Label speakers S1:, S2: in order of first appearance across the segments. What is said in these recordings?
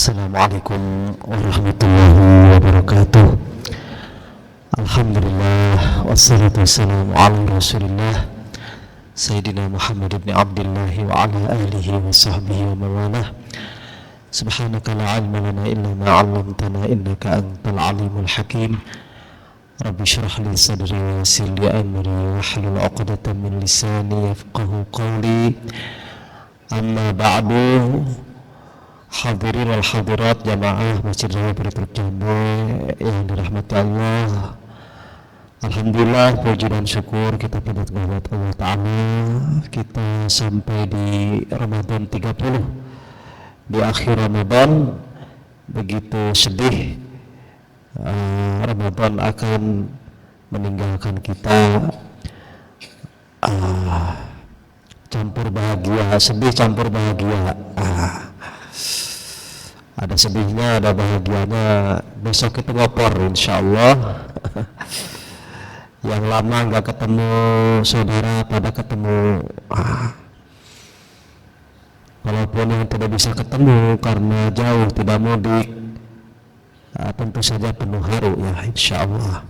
S1: Assalamualaikum warahmatullahi wabarakatuh. Alhamdulillah wassalatu wassalamu ala rasulillah Sayyidina Muhammad ibn Abdullah wa ala alihi wa sahbihi wa mawalah. Subhanaka la ilma lana illa ma 'allamtana innaka antal alimul hakim. Rabbi shrah li sadri wa yassir li amri wahlul 'uqdatam min lisani yafqahu qawli. Amma ba'du. Hadirin wal hadirat jamaah Masjid Raya Baitul Jambe yang dirahmati Allah. Alhamdulillah, puji dan syukur kita panjatkan kepada Allah Ta'ala. Kita sampai di Ramadan 30, di akhir Ramadan. Begitu sedih, Ramadan akan meninggalkan kita. Campur bahagia, sedih campur bahagia. Ada sedihnya, ada bahagianya. Besok kita ngopor insyaallah. Yang lama nggak ketemu saudara pada ketemu. Walaupun yang tidak bisa ketemu karena jauh tidak mudik, tentu saja penuh haru ya insyaallah.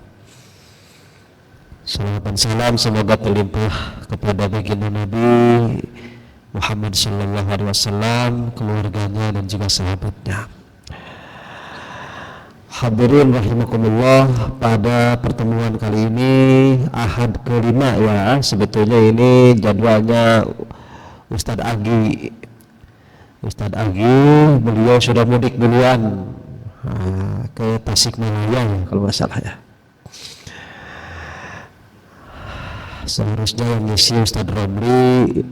S1: Salawat dan salam semoga terlimpah kepada baginda Nabi Muhammad sallallahu alaihi wasallam, keluarganya dan juga sahabatnya. Hadirin rahimakumullah, pada pertemuan kali ini Ahad kelima ya, sebetulnya ini jadwalnya Ustadz Agi. Beliau sudah mudik duluan ke Tasikmalaya ya, kalau nggak salah ya. Seharusnya yang ngisi Ustadz Romli.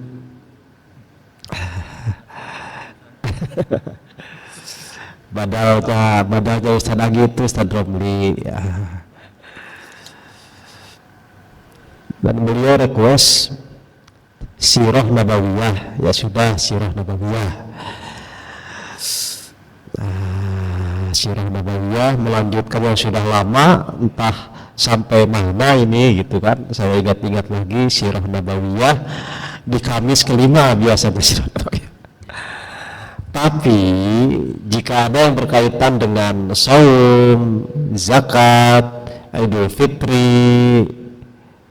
S1: Badalnya Ustadz Agi itu Ustadz Romli ya. Dan beliau request Sirah Nabawiyah, ya sudah Sirah Nabawiyah. Sirah Nabawiyah melanjutkan yang sudah lama, entah sampai mana ini gitu kan. Saya ingat-ingat lagi Sirah Nabawiyah di Kamis kelima biasa Sirah Nabawiyah. Tapi jika ada yang berkaitan dengan saum, zakat, Idul Fitri,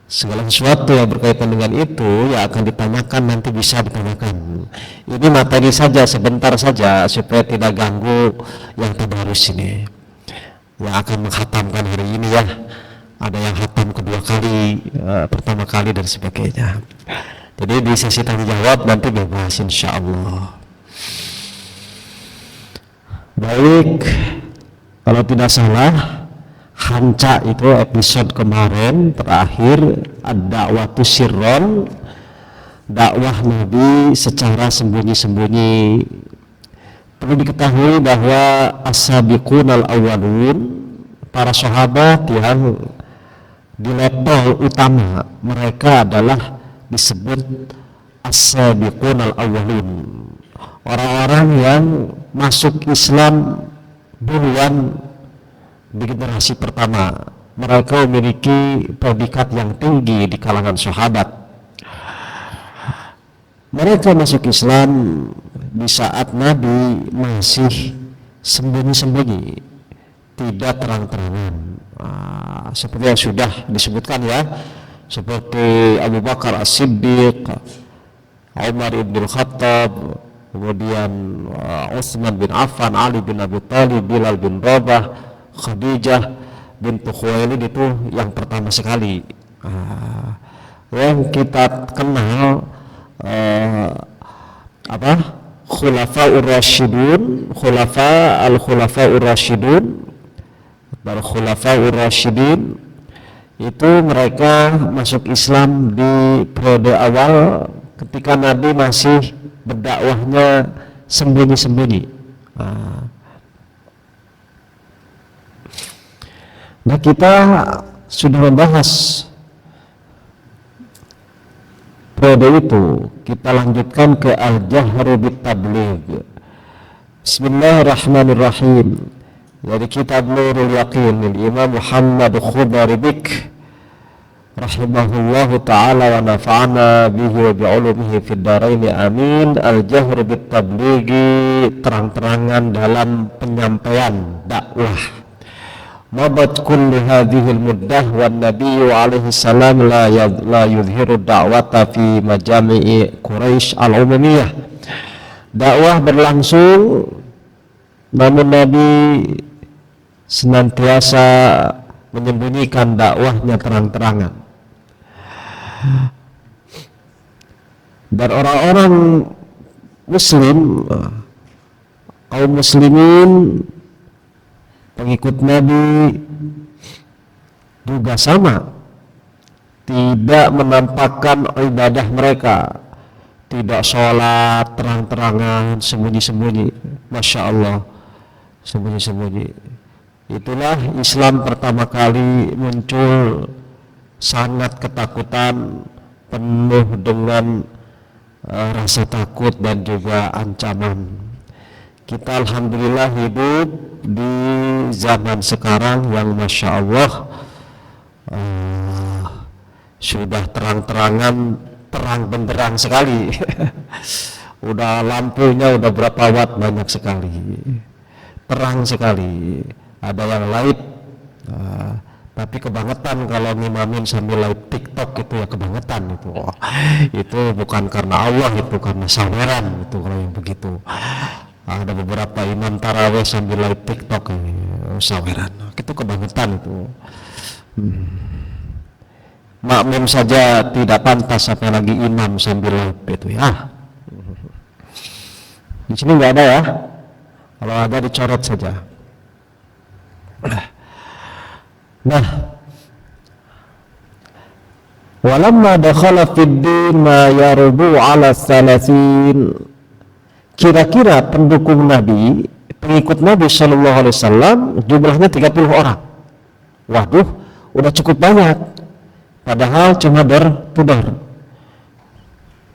S1: segala sesuatu yang berkaitan dengan itu ya akan ditanyakan, nanti bisa ditanyakan. Ini materi saja, sebentar saja supaya tidak ganggu yang tadarus ini. Yang akan menghatamkan hari ini ya. Ada yang hatam kedua kali, pertama kali dan sebagainya. Jadi di sesi tanya jawab nanti bebas insyaallah. Baik, kalau tidak salah Hanca itu episode kemarin terakhir ad-da'watu sirron, dakwah Nabi secara sembunyi-sembunyi. Perlu diketahui bahwa as-sabiqun al-awwalun, para sahabat yang di level utama mereka adalah disebut as-sabiqun al-awwalun, orang-orang yang masuk Islam duluan di generasi pertama. Mereka memiliki predikat yang tinggi di kalangan sahabat. Mereka masuk Islam di saat Nabi masih sembunyi-sembunyi, tidak terang-terangan. Seperti yang sudah disebutkan ya, seperti Abu Bakar As-Siddiq, Umar ibn Khattab, kemudian Utsman bin Affan, Ali bin Abi Thalib, Bilal bin Rabah, Khadijah bintu Khuwailid itu yang pertama sekali. Yang kita kenal Khulafaur Rasyidun, Khulafaur Rasyidin itu mereka masuk Islam di periode awal ketika Nabi masih berdakwahnya sembunyi-sembunyi. Nah, kita sudah membahas periode itu. Kita lanjutkan ke al-jahru bit-tabligh. Bismillahirrahmanirrahim. Dari kitab Nurul Yaqin Imam Muhammad Khubaribik rahimahullahu ta'ala wa nafa'ana bihi wa bi'ulumihi fid dharaini amin. Al-jahr bit tablighi, terang-terangan dalam penyampaian dakwah. Mabat kulli hadhil muddah wan nabiyyu alaihi salam la yudhiru da'wata fi majami'i Quraisy al-umumiyah. Dakwah berlangsung, namun Nabi senantiasa menyembunyikan dakwahnya terang-terangan. Dan orang-orang muslim, kaum muslimin, pengikut Nabi juga sama, tidak menampakkan ibadah mereka, tidak sholat terang-terangan, sembunyi-sembunyi. Masya Allah, sembunyi-sembunyi. Itulah Islam pertama kali muncul, sangat ketakutan, penuh dengan rasa takut dan juga ancaman. Kita alhamdulillah hidup di zaman sekarang yang Masya Allah sudah terang-terangan, terang benderang sekali. Udah lampunya udah berapa watt, banyak sekali, terang sekali. Ada yang live, tapi kebangetan kalau ngimamin sambil live TikTok itu ya kebangetan itu. Itu bukan karena Allah, itu karena saweran itu kalau yang begitu. Ada beberapa imam tarawih sambil live TikTok, saweran, itu kebangetan itu. Makmum saja tidak pantas, apalagi imam sambil live itu ya. Di sini nggak ada ya, kalau ada dicoret saja. Nah, walamma dakhala fid din ma yarubu ala salasin, kira-kira pendukung Nabi, pengikut Nabi Shallallahu Alaihi Wasallam jumlahnya 30 orang. Waduh, udah cukup banyak. Padahal cuma door-to-door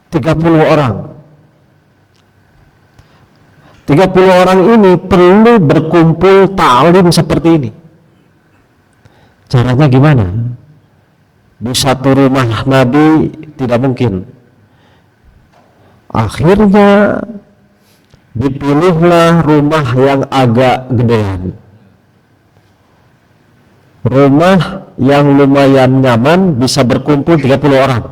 S1: 30 orang. 30 orang ini perlu berkumpul ta'lim seperti ini. Caranya gimana? Di satu rumah Nabi tidak mungkin. Akhirnya dipilihlah rumah yang agak gedean, rumah yang lumayan nyaman, bisa berkumpul 30 orang.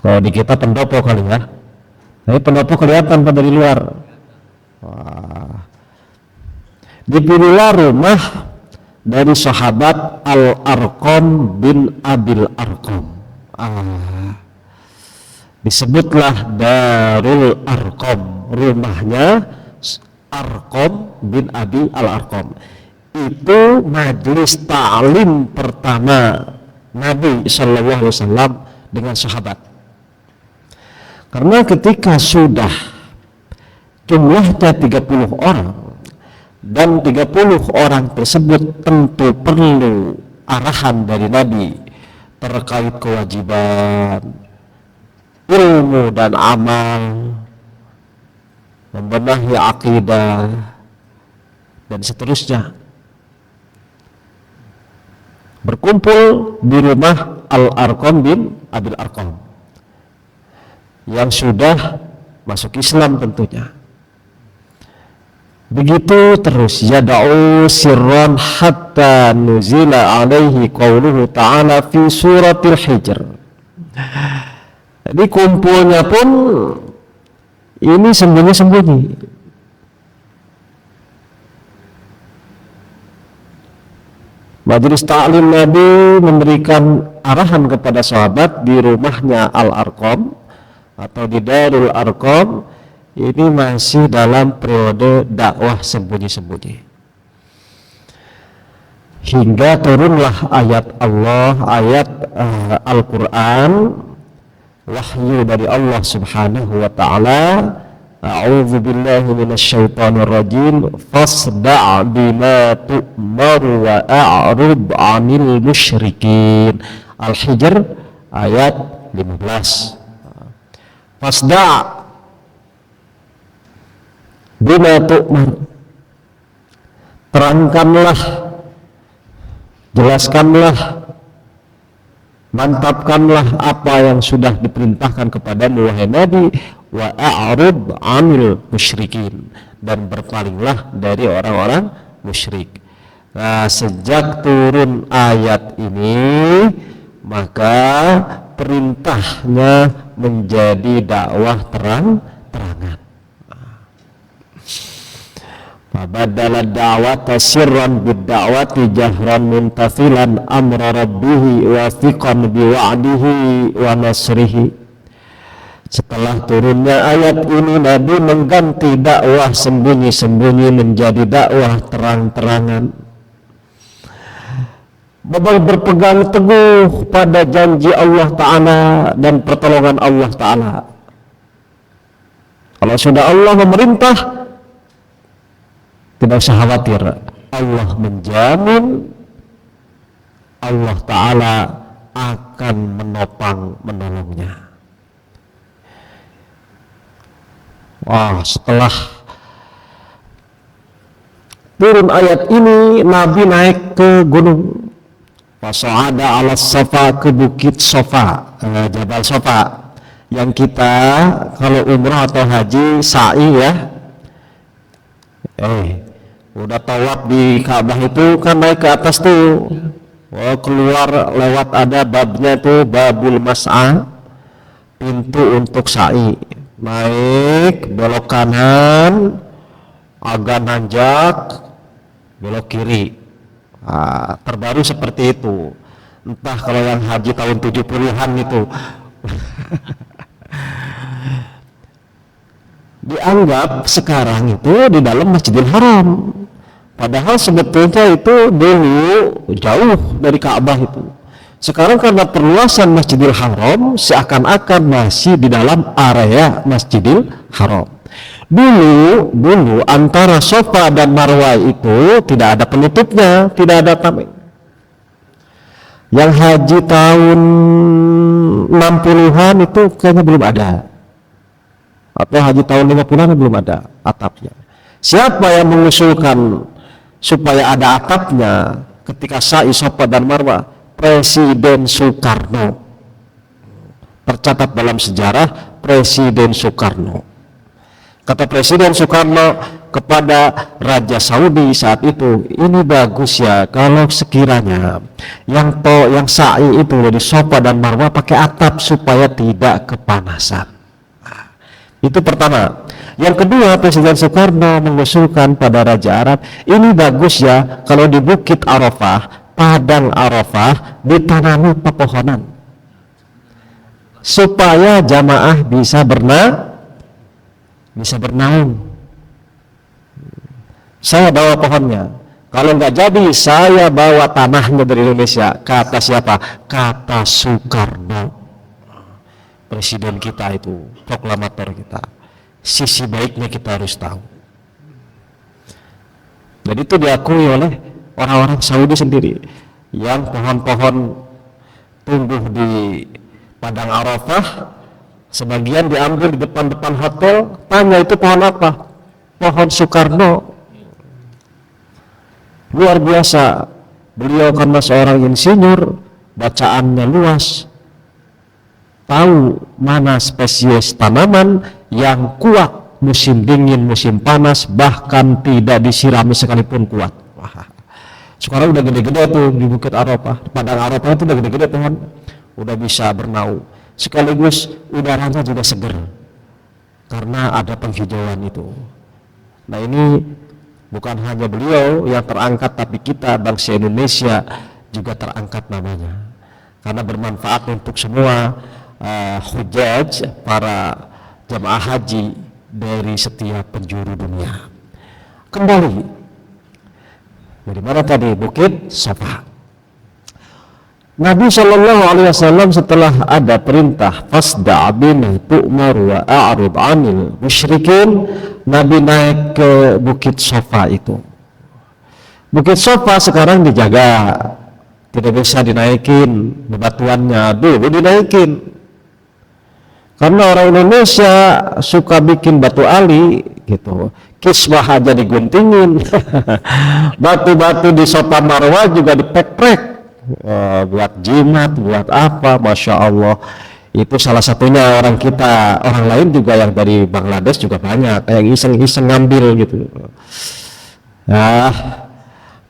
S1: Kalau di kita pendopo kali ya, tapi pendopo kelihatan pada dari luar. Wah. Dipilihlah rumah dari sahabat Al-Arqam bin Abil Arqam. Disebutlah Darul Arqam, rumahnya Arqam bin Abi Al-Arqam. Itu majelis ta'lim pertama Nabi Sallallahu Alaihi Wasallam dengan sahabat. Karena ketika sudah jumlahnya 30 orang, dan 30 orang tersebut tentu perlu arahan dari Nabi terkait kewajiban ilmu dan amal, membenahi akidah dan seterusnya. Berkumpul di rumah Al-Arqam bin Abil Arqam yang sudah masuk Islam tentunya. Begitu terus, yada'u sirran hatta nuzila alaihi qauluhu ta'ala fi suratil Hijr. Jadi kumpulnya pun ini sembunyi-sembunyi. Majelis ta'lim Nabi memberikan arahan kepada sahabat di rumahnya Al-Arqam atau di Darul Arqam. Ini masih dalam periode dakwah sembunyi-sembunyi, hingga turunlah ayat Allah, ayat Al-Quran, wahyu dari Allah Subhanahu wa ta'ala. A'udzu billahi minasyaitonir rajim, fasda' bima tu'mar wa a'rid 'anil musyrikin. Al-Hijr ayat 15. Fasda' bima tu'mar, terangkanlah, jelaskanlah mantapkanlah apa yang sudah diperintahkan kepadamu wahai Nabi, wa a'rid 'anil musyrikin, dan berpalinglah dari orang-orang musyrik. Nah, sejak turun ayat ini maka perintahnya menjadi dakwah terang-terangan. Fabadala da'wata sirran bid-da'wati jahran muntafilan amra rabbihi wa thiqan biwa'dihi wa nasrihi. Setelah turunnya ayat ini, Nabi mengganti dakwah sembunyi-sembunyi menjadi dakwah terang-terangan. Berpegang teguh pada janji Allah Ta'ala dan pertolongan Allah Ta'ala. Kalau sudah Allah memerintah, tidak usah khawatir, Allah menjamin, Allah Ta'ala akan menopang menolongnya. Wah, setelah turun ayat ini, Nabi naik ke gunung. Fasa'ada ala Safa, ke bukit Safa, Jabal Safa, yang kita kalau umrah atau haji sa'i ya, udah tawaf di Ka'bah itu kan naik ke atas tuh, keluar lewat ada babnya tuh, babul mas'a, pintu untuk sa'i, naik belok kanan agak nanjak, belok kiri. Terbaru seperti itu. Entah kalau yang haji tahun 70-an itu dianggap sekarang itu di dalam Masjidil Haram, padahal sebetulnya itu dulu jauh dari Ka'bah itu. Sekarang karena perluasan Masjidil Haram seakan-akan masih di dalam area Masjidil Haram. Dulu antara Safa dan Marwah itu tidak ada penutupnya, tidak ada tameng. Yang haji tahun 60-an itu kayaknya belum ada, atau haji tahun 50-an belum ada atapnya. Siapa yang mengusulkan supaya ada atapnya ketika sa'i Safa dan Marwah? Presiden Soekarno. Tercatat dalam sejarah, Presiden Soekarno. Kata Presiden Soekarno kepada Raja Saudi saat itu, ini bagus ya kalau sekiranya yang sa'i itu di Safa dan Marwah pakai atap supaya tidak kepanasan. Itu pertama. Yang kedua, Presiden Soekarno mengusulkan pada Raja Arab, ini bagus ya kalau di Bukit Arafah, Padang Arafah, ditanami pepohonan supaya jamaah bisa bernaung. Saya bawa pohonnya, kalau nggak jadi saya bawa tanahnya dari Indonesia. Kata siapa? Kata Soekarno, presiden kita itu, proklamator kita. Sisi baiknya kita harus tahu. Dan itu diakui oleh orang-orang Saudi sendiri. Yang pohon-pohon tumbuh di Padang Arafah, sebagian diambil di depan-depan hotel. Tanya itu pohon apa? Pohon Soekarno. Luar biasa. Beliau karena seorang insinyur, bacaannya luas, tahu mana spesies tanaman yang kuat musim dingin, musim panas, bahkan tidak disirami sekalipun kuat. Wah, sekarang udah gede-gede tuh di Bukit Arafah, Padang Arafah itu udah gede-gede pohon, udah bisa bernaung. Sekaligus udaranya juga seger karena ada penghijauan itu. Nah, ini bukan hanya beliau yang terangkat, tapi kita bangsa Indonesia juga terangkat namanya karena bermanfaat untuk semua hujaj, para jamaah haji dari setiap penjuru dunia. Kembali dari mana tadi? Bukit Safa. Nabi Shallallahu Alaihi Wasallam setelah ada perintah fasda' bima tu'mar wa a'rid 'anil musyrikin, Nabi naik ke Bukit Safa itu. Bukit Safa sekarang dijaga, tidak bisa dinaikin bebatuannya, dulu dinaikin. Karena orang Indonesia suka bikin batu ali gitu, kiswah aja diguntingin, batu-batu di Safa Marwah juga dipek-pek. buat jimat, buat apa, Masya Allah. Itu salah satunya orang kita, orang lain juga yang dari Bangladesh juga banyak yang iseng-iseng ngambil gitu.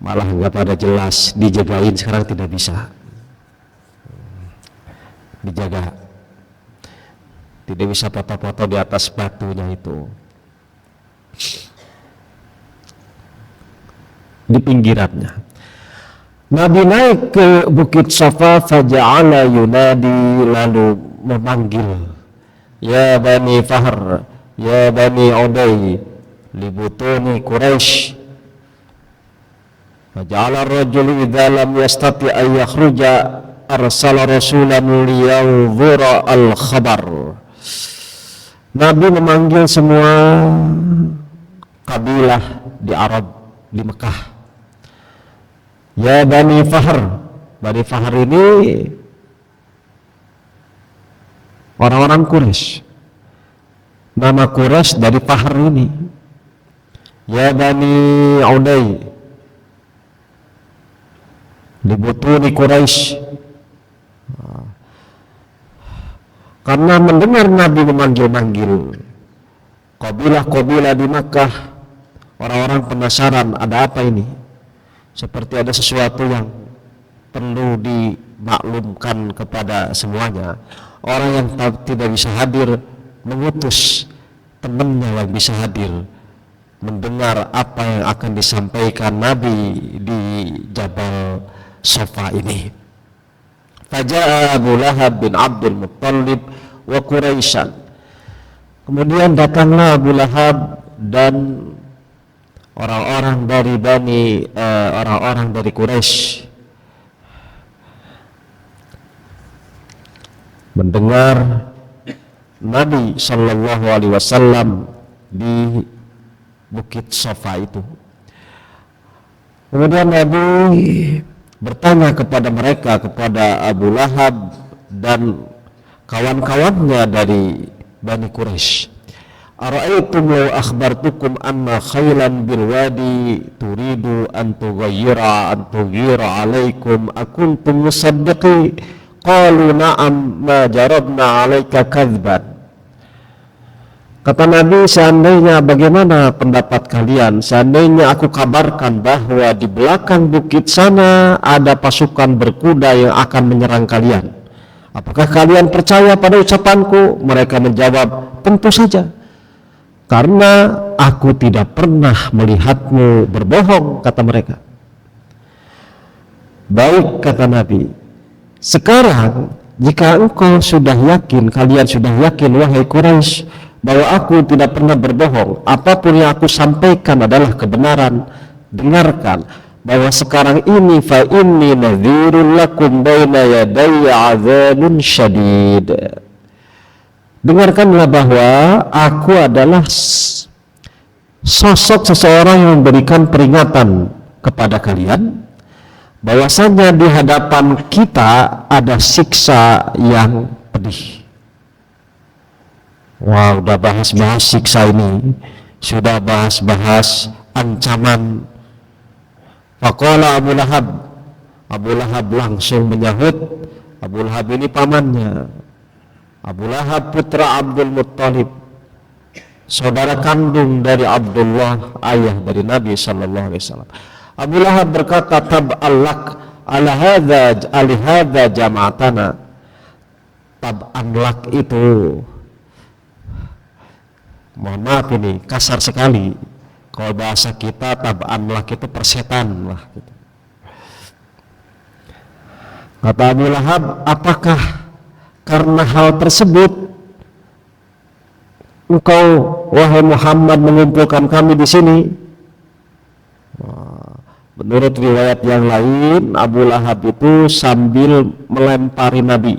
S1: Malah nggak pada jelas, dijagain sekarang tidak bisa. Dijaga. Tidak bisa foto-foto di atas batunya itu. Di pinggirannya. Nabi naik ke Bukit Safa, faja'ala yunadi, lalu memanggil, ya Bani Fahr, ya Bani Uday, libutuni Quraisy. Faja'ala ar-rajulu idza lam yastati an yakhruja arsala rasulan liyanzura al-khabar. Nabi memanggil semua kabilah di Arab, di Mekah. Ya Bani Fahr. Bani Fahr ini orang-orang Quraisy. Nama Quraisy dari Fahr ini. Ya Bani Uday, libutuni Quraisy. Karena mendengar Nabi memanggil-manggil kabilah-kabilah di Makkah, orang-orang penasaran ada apa ini, seperti ada sesuatu yang perlu dimaklumkan kepada semuanya. Orang yang tidak bisa hadir mengutus temannya yang bisa hadir mendengar apa yang akan disampaikan Nabi di Jabal Safa ini. Faja'a Abu Lahab bin Abdul Muttalib wa Quraisyan. Kemudian datanglah Abu Lahab dan orang-orang dari Quraisy mendengar Nabi Shallallahu Alaihi Wasallam di Bukit Safa itu. Kemudian Nabi bertanya kepada mereka, kepada Abu Lahab dan kawan-kawannya dari Bani Quraisy, ara'aytum law akhbartukum anna khailan bil wadi turidu an tughayyira alaikum akuntum musaddiqi? Qalu na'am ma jarabna 'alaika kadhban. Kata Nabi, seandainya, bagaimana pendapat kalian seandainya aku kabarkan bahwa di belakang bukit sana ada pasukan berkuda yang akan menyerang kalian? Apakah kalian percaya pada ucapanku? Mereka menjawab, tentu saja, karena aku tidak pernah melihatmu berbohong, kata mereka. Baik, kata Nabi, sekarang jika engkau sudah yakin, kalian sudah yakin wahai Quraisy, bahwa aku tidak pernah berbohong, apapun yang aku sampaikan adalah kebenaran, dengarkan bahwa sekarang ini fa inni nadhirul lakum baina yadayya adzabun syadid. Dengarkanlah bahwa aku adalah sosok seseorang yang memberikan peringatan kepada kalian bahwasanya di hadapan kita ada siksa yang pedih. Wah, udah bahas-bahas siksa ini, sudah bahas-bahas ancaman. Faqala Abu Lahab, Abu Lahab langsung menyahut. Abu Lahab ini pamannya, Abu Lahab putra Abdul Muttalib, saudara kandung dari Abdullah, ayah dari Nabi Sallallahu Alaihi Wasallam. Abu Lahab berkata, tab'allak ala hadza jama'atana. Tab'allak itu, mohon maaf ini kasar sekali, kalau bahasa kita tab'allak itu persetan lah gitu. Kata Abu Lahab, apakah karena hal tersebut engkau wahai Muhammad mengumpulkan kami di sini? Menurut riwayat yang lain, Abu Lahab itu sambil melempari Nabi.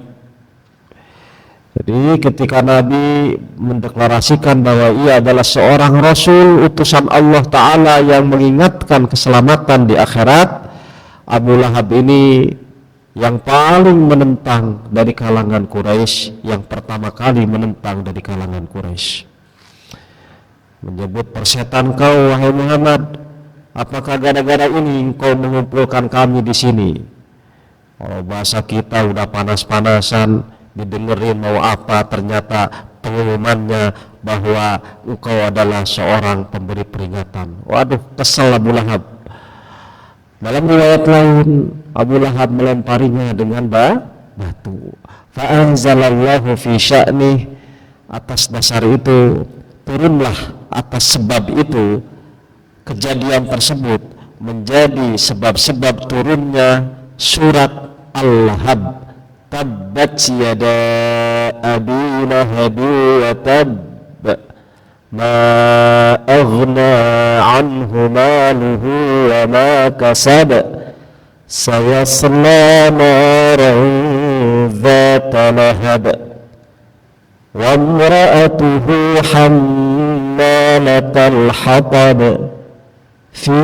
S1: Jadi ketika Nabi mendeklarasikan bahwa ia adalah seorang Rasul utusan Allah Ta'ala yang mengingatkan keselamatan di akhirat, Abu Lahab ini yang paling menentang dari kalangan Quraisy, yang pertama kali menentang dari kalangan Quraisy, menyebut, persetan kau wahai Muhammad, apakah gara-gara ini kau mengumpulkan kami di sini? Kalau bahasa kita udah panas-panasan, didengerin mau apa, ternyata pengumumannya bahwa engkau adalah seorang pemberi peringatan. Waduh, kesel Abu Lahab. Dalam riwayat lain, Abu Lahab melemparinya dengan batu. Fa'anzalallahu fi sya'nih, atas dasar itu turunlah, atas sebab itu kejadian tersebut menjadi sebab-sebab turunnya surat Al-Lahab. Tabbat yada abi lahab wa tabb ma aghna anhu maluhu wa ma kasab sayasla naran dhata lahab wa imra'atuhu hammalatal hatab fi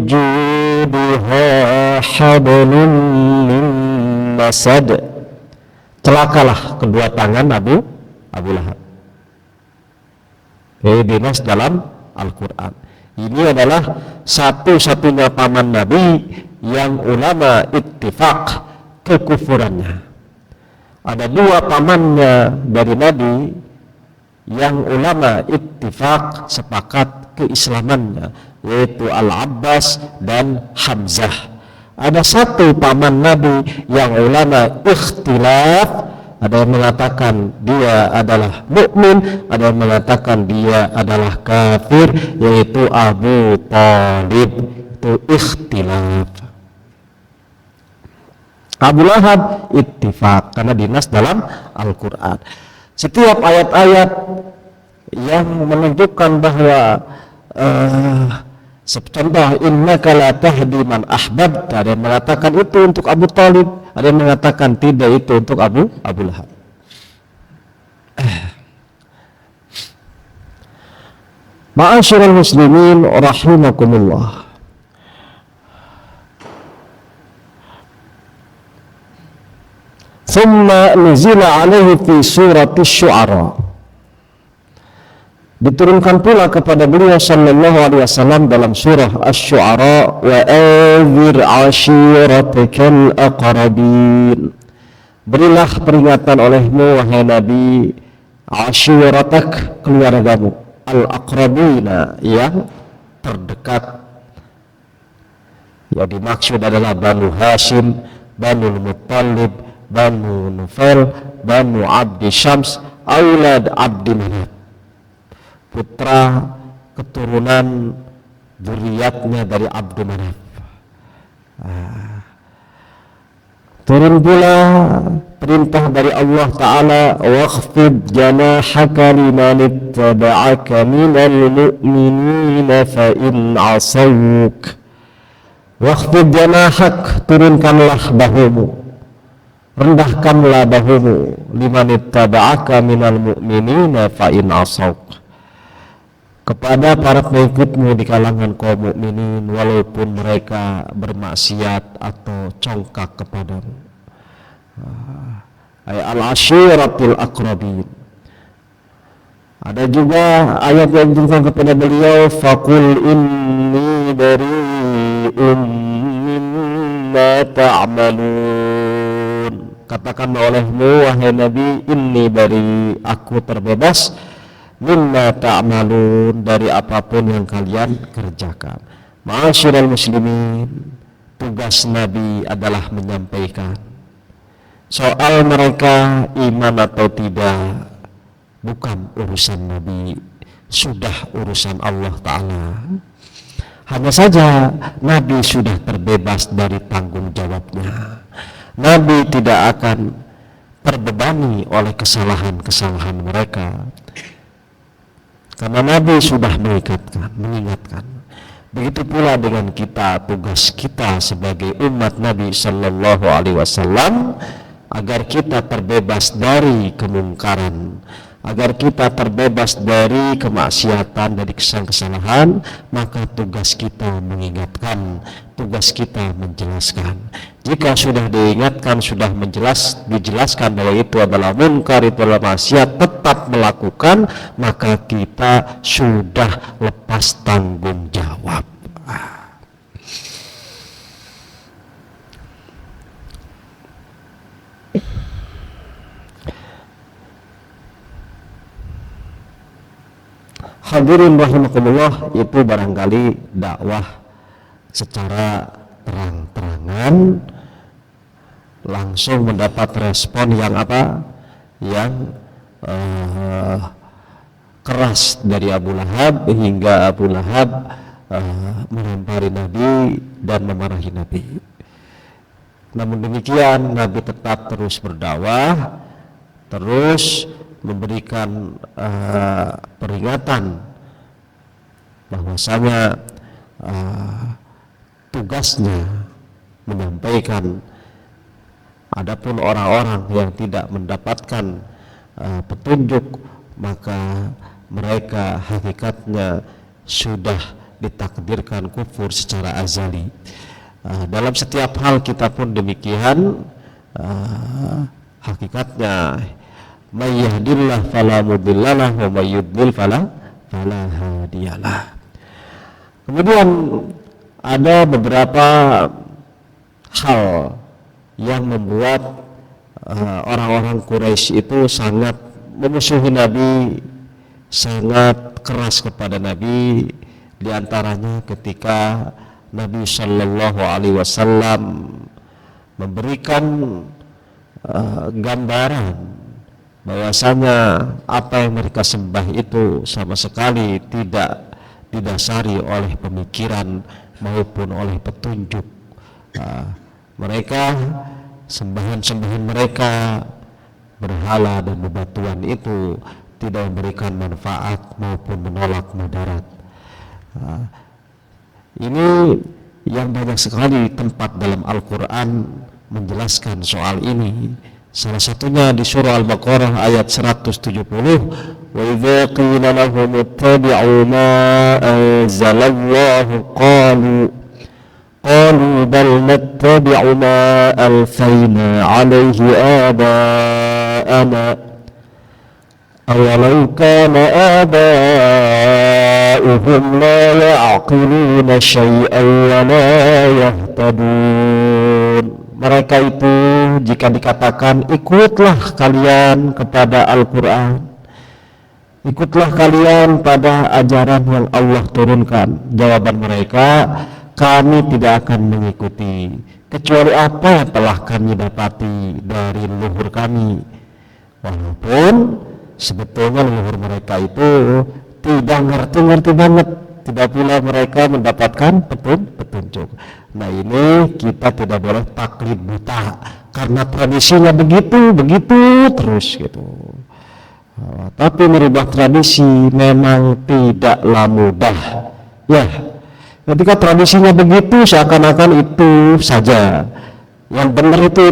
S1: judha hablum min masad. Celakalah kedua tangan Abu Lahab. Dinas dalam Al-Quran. Ini adalah satu-satunya paman Nabi yang ulama ittifaq kekufurannya. Ada dua pamannya dari Nabi yang ulama ittifaq sepakat keislamannya, yaitu Al-Abbas dan Hamzah. Ada satu paman Nabi yang ulama ikhtilaf, ada yang mengatakan dia adalah mukmin, ada yang mengatakan dia adalah kafir, yaitu Abu Thalib. Itu ikhtilaf. Abu Lahab ittifaq karena dinas dalam Al-Quran. Setiap ayat-ayat yang menunjukkan bahwa contoh innaka la tahdi man ahbabta, ada yang mengatakan itu untuk Abu Thalib, ada yang mengatakan tidak, itu untuk Abu Lahab. Ma'asyiral muslimin rahimakumullah. Thumma nuzila alaihi fi surati Syu'ara. Diturunkan pula kepada beliau sallallahu alaihi wasallam dalam surah Asy-Syu'ara, wa anzir 'ashiratakal aqrabin. Berilah peringatan olehmu wahai Nabi, 'ashiratak, keluargamu, al-aqrabina, yang terdekat. Yang dimaksud adalah Banu Hashim, Banu Muttalib, Banu Nufail, Banu Abdi Syams, aulad Abdi Manaf, putra keturunan zuriatnya dari Abdu Manaf. Turun pula perintah dari Allah Ta'ala, waqfid janahaka liman ittaba'aka minal mu'minina fa in asawuk. Waqfid janahak, turunkanlah bahumu, rendahkanlah bahumu, liman ittaba'aka minal mu'minina fa in asawuk, kepada para pengikutmu di kalangan kaum mukminin walaupun mereka bermaksiat atau congkak kepadamu. Al-ashiratul aqrabin. Ada juga ayat yang diturunkan kepada beliau, faqul inni bari'un mimma ta'malun. Katakanlah olehmu wahai Nabi, inni bari, aku terbebas, mimma ta'malun, dari apapun yang kalian kerjakan. Ma'asyiral muslimin, tugas Nabi adalah menyampaikan. Soal mereka iman atau tidak bukan urusan Nabi, sudah urusan Allah Ta'ala. Hanya saja Nabi sudah terbebas dari tanggung jawabnya. Nabi tidak akan terbebani oleh kesalahan-kesalahan mereka, karena Nabi sudah mengingatkan. Begitu pula dengan kita, tugas kita sebagai umat Nabi Sallallahu Alaihi Wasallam, agar kita terbebas dari kemungkaran, agar kita terbebas dari kemaksiatan, dari kesalahan, maka tugas kita mengingatkan, tugas kita menjelaskan. Jika sudah diingatkan, sudah dijelaskan bahwa itu adalah munkar, itu adalah maksiat, tetap melakukan, maka kita sudah lepas tanggung jawab. Hadirin rahimakumullah, itu barangkali dakwah secara terang-terangan langsung mendapat respon yang apa? Yang keras dari Abu Lahab, hingga Abu Lahab melempari Nabi dan memarahi Nabi. Namun demikian Nabi tetap terus berdakwah, terus memberikan peringatan bahwasanya tugasnya menyampaikan. Adapun orang-orang yang tidak mendapatkan petunjuk, maka mereka hakikatnya sudah ditakdirkan kufur secara azali. Dalam setiap hal kita pun demikian, hakikatnya may yahdillahu fala mudhillalah wa may yudlil fala hadiyalah. Kemudian ada beberapa hal yang membuat orang-orang Quraisy itu sangat memusuhi Nabi, sangat keras kepada Nabi. Di antaranya ketika Nabi Shallallahu Alaihi Wasallam memberikan gambaran bahwasanya apa yang mereka sembah itu sama sekali tidak didasari oleh pemikiran maupun oleh petunjuk. Mereka, sembahan-sembahan mereka, berhala dan bebatuan itu tidak memberikan manfaat maupun menolak mudarat. Ini yang banyak sekali tempat dalam Al-Quran menjelaskan soal ini. Salah satunya di surah Al-Baqarah ayat 170, wa idza qila lahum ittabi'u ma anzalallahu qalu bal nattabi'u ma alfayna 'alayhi aba'ana awalau kana aba'uhum la ya'qiluna syai'an wa la yahtadun. Mereka itu jika dikatakan ikutlah kalian kepada Al-Quran, ikutlah kalian pada ajaran yang Allah turunkan, jawaban mereka, kami tidak akan mengikuti kecuali apa yang telah kami dapati dari leluhur kami. Walaupun sebetulnya leluhur mereka itu tidak ngerti banget, tidak pula mereka mendapatkan petunjuk. Nah ini kita tidak boleh taklid buta karena tradisinya begitu terus gitu. Tapi merubah tradisi memang tidaklah mudah ya. Ketika tradisinya begitu seakan-akan itu saja yang benar itu.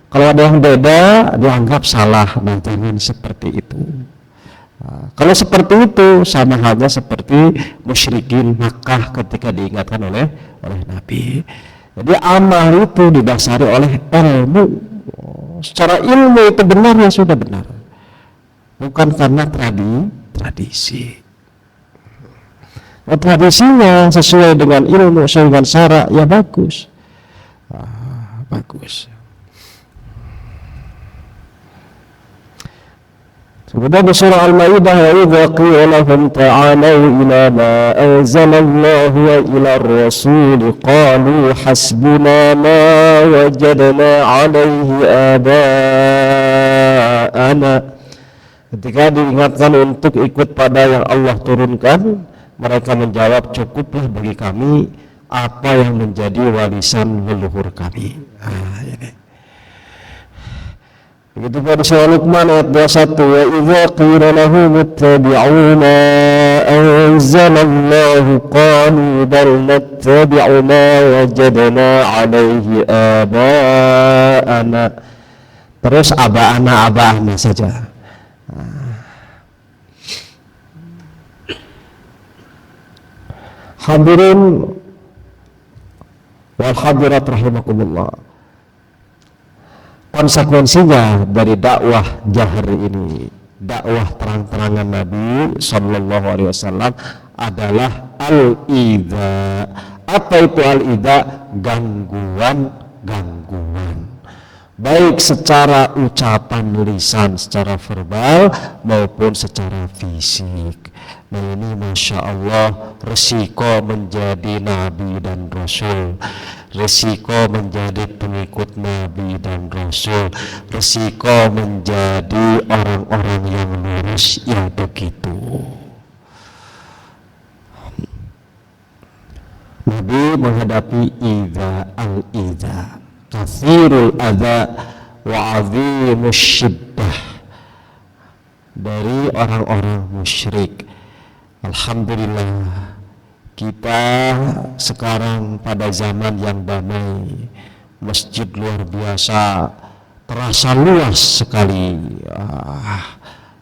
S1: Kalau ada yang beda dianggap salah. Nah jangan seperti itu. Kalau seperti itu sama halnya seperti musyrikin Makkah ketika diingatkan oleh Nabi. Jadi amal itu didasari oleh ilmu. Secara ilmu itu benar ya sudah benar, bukan karena tradisi. Nah, tradisinya sesuai dengan ilmu, sesuai dengan syara, ya bagus. Bagus. Kemudian di surah Al-Maidah, wa idza qila lahum ta'alu ila ma anzalallahu wa ila ar-rasul qalu hasbuna ma wajadna 'alaihi aba'ana. Ketika diingatkan untuk ikut pada yang Allah turunkan, mereka menjawab cukuplah bagi kami apa yang menjadi warisan leluhur kami. Ini. Begitu pada surah Luqman ayat 21, wa idza qila lahum ittabi'u ma anzalallahu qalu bal nattabi'u ma wajadna 'alaihi aba'ana. Terus aba'ana saja. Hadirin wal hadirat rahimakumullah. Konsekuensinya dari dakwah jahar ini, dakwah terang-terangan Nabi Sallallahu Alaihi Wasallam adalah al-idha. Apa itu al-idha? Gangguan. baik secara ucapan lisan, secara verbal maupun secara fisik. Nah ini Masya Allah resiko menjadi Nabi dan Rasul, resiko menjadi pengikut Nabi dan Rasul, resiko menjadi orang-orang yang lurus ya begitu. Nabi menghadapi idza kathirul adza wa azimus syiddah dari orang-orang musyrik. Alhamdulillah kita sekarang pada zaman yang damai, masjid luar biasa, terasa luas sekali,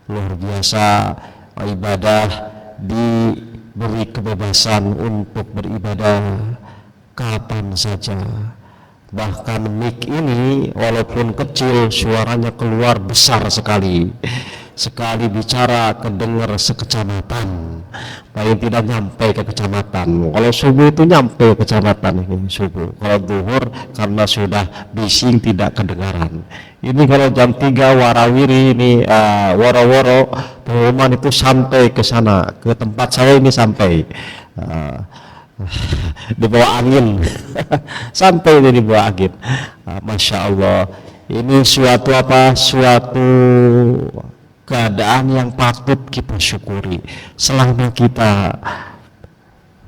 S1: luar biasa, ibadah diberi kebebasan untuk beribadah kapan saja. Bahkan mic ini walaupun kecil suaranya keluar besar sekali, sekali bicara kedengar sekecamatan, paling tidak nyampe ke kecamatan. Kalau subuh itu nyampe ke kecamatan ini subuh, kalau zuhur karena sudah bising tidak kedengaran. Ini kalau jam 3 warawiri ini woro-woro pengumuman itu sampai ke sana, ke tempat saya ini sampai di bawah angin sampai di bawah angin. Masya Allah, ini suatu keadaan yang patut kita syukuri. Selama kita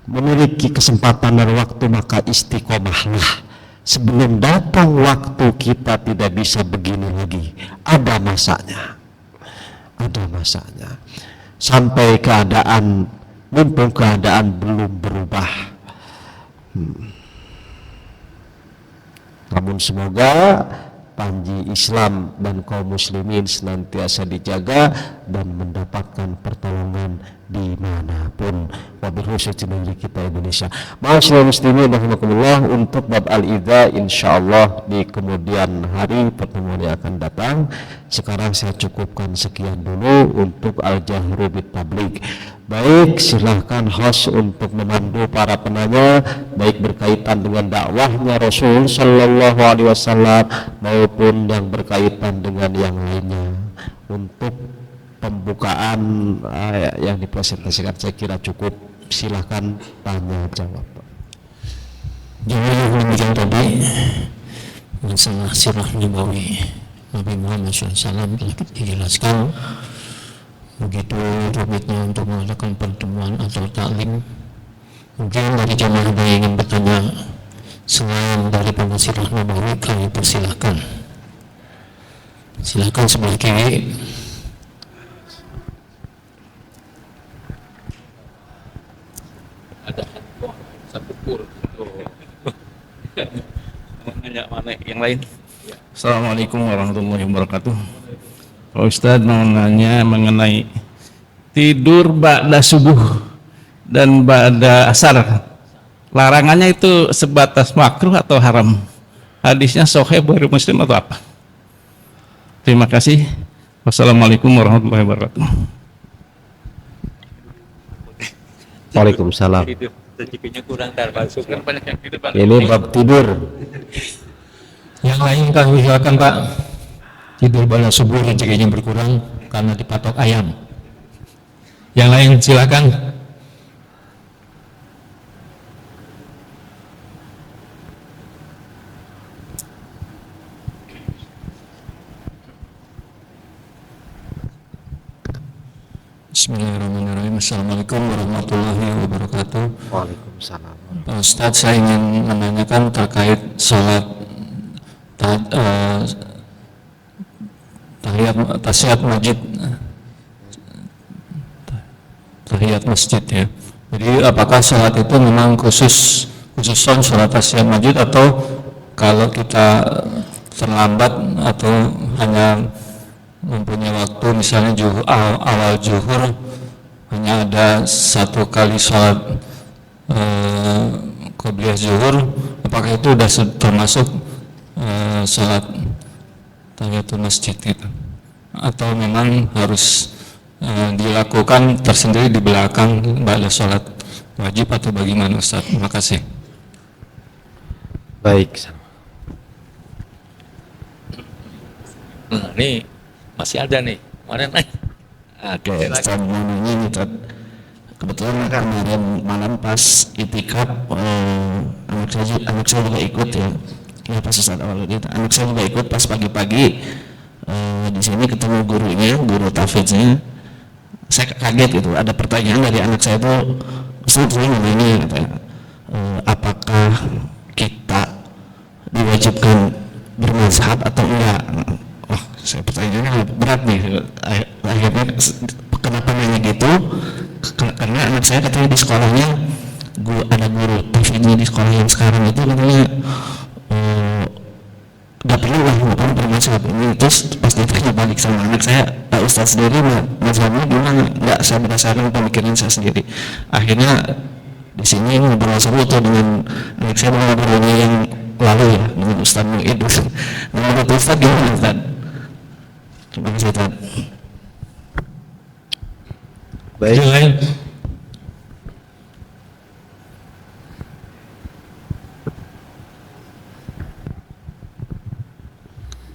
S1: memiliki kesempatan dan waktu maka istiqomahlah. Sebelum datang waktu kita tidak bisa begini lagi, ada masanya, sampai keadaan mumpung keadaan belum berubah. Namun semoga panji Islam dan kaum muslimin senantiasa dijaga dan mendapatkan pertolongan dimanapun, wabil khusus di negeri kita Indonesia. Ma'asyiral muslimin rahimakumullah, untuk bab al-idza insyaallah di kemudian hari pertemuan yang akan datang. Sekarang saya cukupkan sekian dulu untuk al-jahru bit tabligh. Baik, silahkan host untuk memandu para penanya, baik berkaitan dengan dakwahnya Rasul Sallallahu Alaihi Wasallam maupun yang berkaitan dengan yang lainnya. Untuk pembukaan yang dipresentasikan saya kira cukup. Silahkan tanya jawab.
S2: Jadi yang demikian tadi masalah sirah nabawi Nabi Muhammad SAW telah dijelaskan. Begitu rumitnya untuk mengadakan pertemuan atau taklim. Mungkin dari jamaah ada yang ingin bertanya selain dari sirah nabawi, kami persilahkan. Silakan sebelah kiri.
S3: Ada satu kur. Nanya mana yang lain? Assalamualaikum warahmatullahi wabarakatuh. Pak Ustadz mau nanya mengenai tidur ba'da subuh dan ba'da asar. Larangannya itu sebatas makruh atau haram? Hadisnya sahih Bukhari Muslim atau apa? Terima kasih. Wassalamualaikum warahmatullahi wabarakatuh.
S1: Waalaikumsalam. Ini bab tidur.
S2: Yang lain kami silakan Pak. Tidur ba'da subuh rezekinya berkurang karena dipatok ayam. Yang lain silakan. Bismillahirrahmanirrahim. Assalamualaikum warahmatullahi wabarakatuh.
S1: Waalaikumsalam.
S2: Pak Ustadz, saya ingin menanyakan terkait sholat tahiyat masjid ya. Jadi apakah sholat itu memang khusus sholat tahiyat masjid, atau kalau kita terlambat atau hanya mempunyai waktu misalnya awal zuhur hanya ada satu kali sholat qobliyah zuhur, apakah itu sudah termasuk sholat tahiyatul masjid itu, atau memang harus dilakukan tersendiri di belakang ba'da sholat wajib, atau bagaimana Ustaz? Terima kasih.
S1: Baik.
S2: Nah, ini masih ada nih. Kemarin
S3: Oke, Ustaz mau nanya nih, Ustaz. Kebetulan kemarin malam pas itikaf, anak saya juga ikut ya. Ya pas Ustaz awal itu, anak saya juga ikut pas pagi-pagi. Di sini ketemu gurunya, guru tahfidznya. Saya kaget gitu, ada pertanyaan dari anak saya tuh, Ustaz saya mau nanya, katanya, apakah kita diwajibkan bermazhab atau enggak? Wah, saya pertanyaannya berat nih. Akhirnya kenapa nanya gitu? Karena anak saya katanya di sekolahnya ada guru tahfidznya di sekolah yang sekarang itu katanya nggak perlu lah ngapain bermazhab ini. Terus pas ditanya balik sama anak saya, Pak Ustadz sendiri mazhabnya gimana? Nggak, saya berdasarkan pemikiran saya sendiri. Akhirnya di sini ngobrol seru tuh dengan anak saya, dengan gurunya yang lalu ya, dengan Ustadz Mu'id. Menurut Ustadz gimana Ustadz? Terima kasih Ustadz.
S2: baik.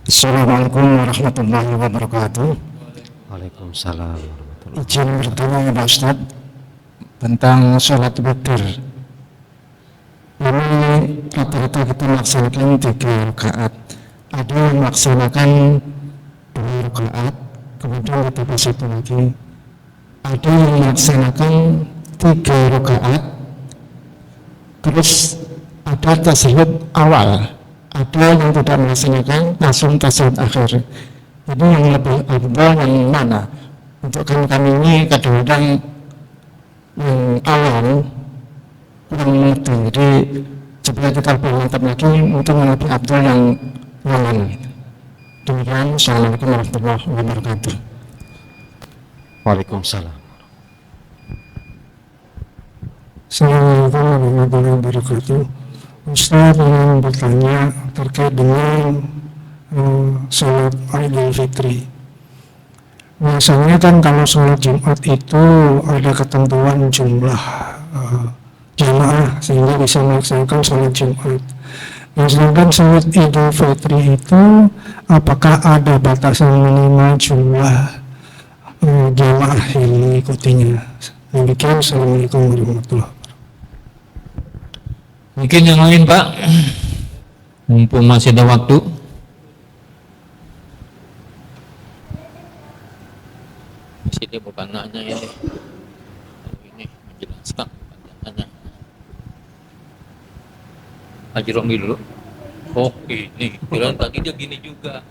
S4: Assalamualaikum warahmatullahi wabarakatuh.
S1: Waalaikumsalam warahmatullahi
S4: Izin bertanya Pak Ustaz tentang sholat witir. Ini rata-rata kita melaksanakan 3 rakaat. Ada yang melaksanakan 2 rakaat, kemudian ditambah 1 lagi. Ada yang melaksanakan 3 rakaat, terus ada tasyahud awal. Ada yang tidak melaksanakan langsung tasyahud akhir. Jadi yang lebih afdal yang mana? Untuk kami ini kadang-kadang yang awal kurang mengerti. Jadi supaya kita lebih mantap lagi untuk yang lebih afdal yang mana? Demikian. Assalamualaikum warahmatullahi wabarakatuh.
S1: Waalaikumsalam.
S4: Assalamualaikum warahmatullahi wabarakatuh. Ustaz ingin bertanya terkait dengan sholat Idul Fitri. Biasanya kan kalau sholat Jumat itu ada ketentuan jumlah jamaah sehingga bisa melaksanakan sholat Jumat. Nah, sedangkan sholat Idul Fitri itu apakah ada batasan minimal jumlah jamaah yang mengikutinya? Demikian. Assalamualaikum warahmatullahi wabarakatuh.
S2: Mungkin yang lain Pak, mumpung masih ada waktu. Di sini bukan nanya ini menjelaskan pandangannya. Haji Romli dulu. Oh ini, kira tadi dia gini juga.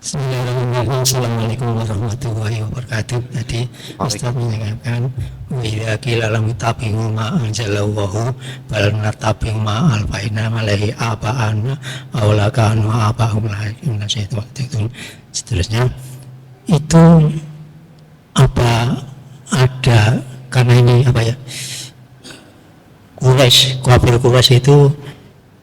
S4: Bismillahirrahmanirrahim. Assalamualaikum warahmatullahi wabarakatuh. Tadi Ustaz menyampaikan wa qila lam tabi'u ma anzalallahu bal natabi'u ma alfaina alaihi aba'ana aw lakanu aba'um lain itu seterusnya. Itu apa ada karena ini apa ya, kafir Quraisy itu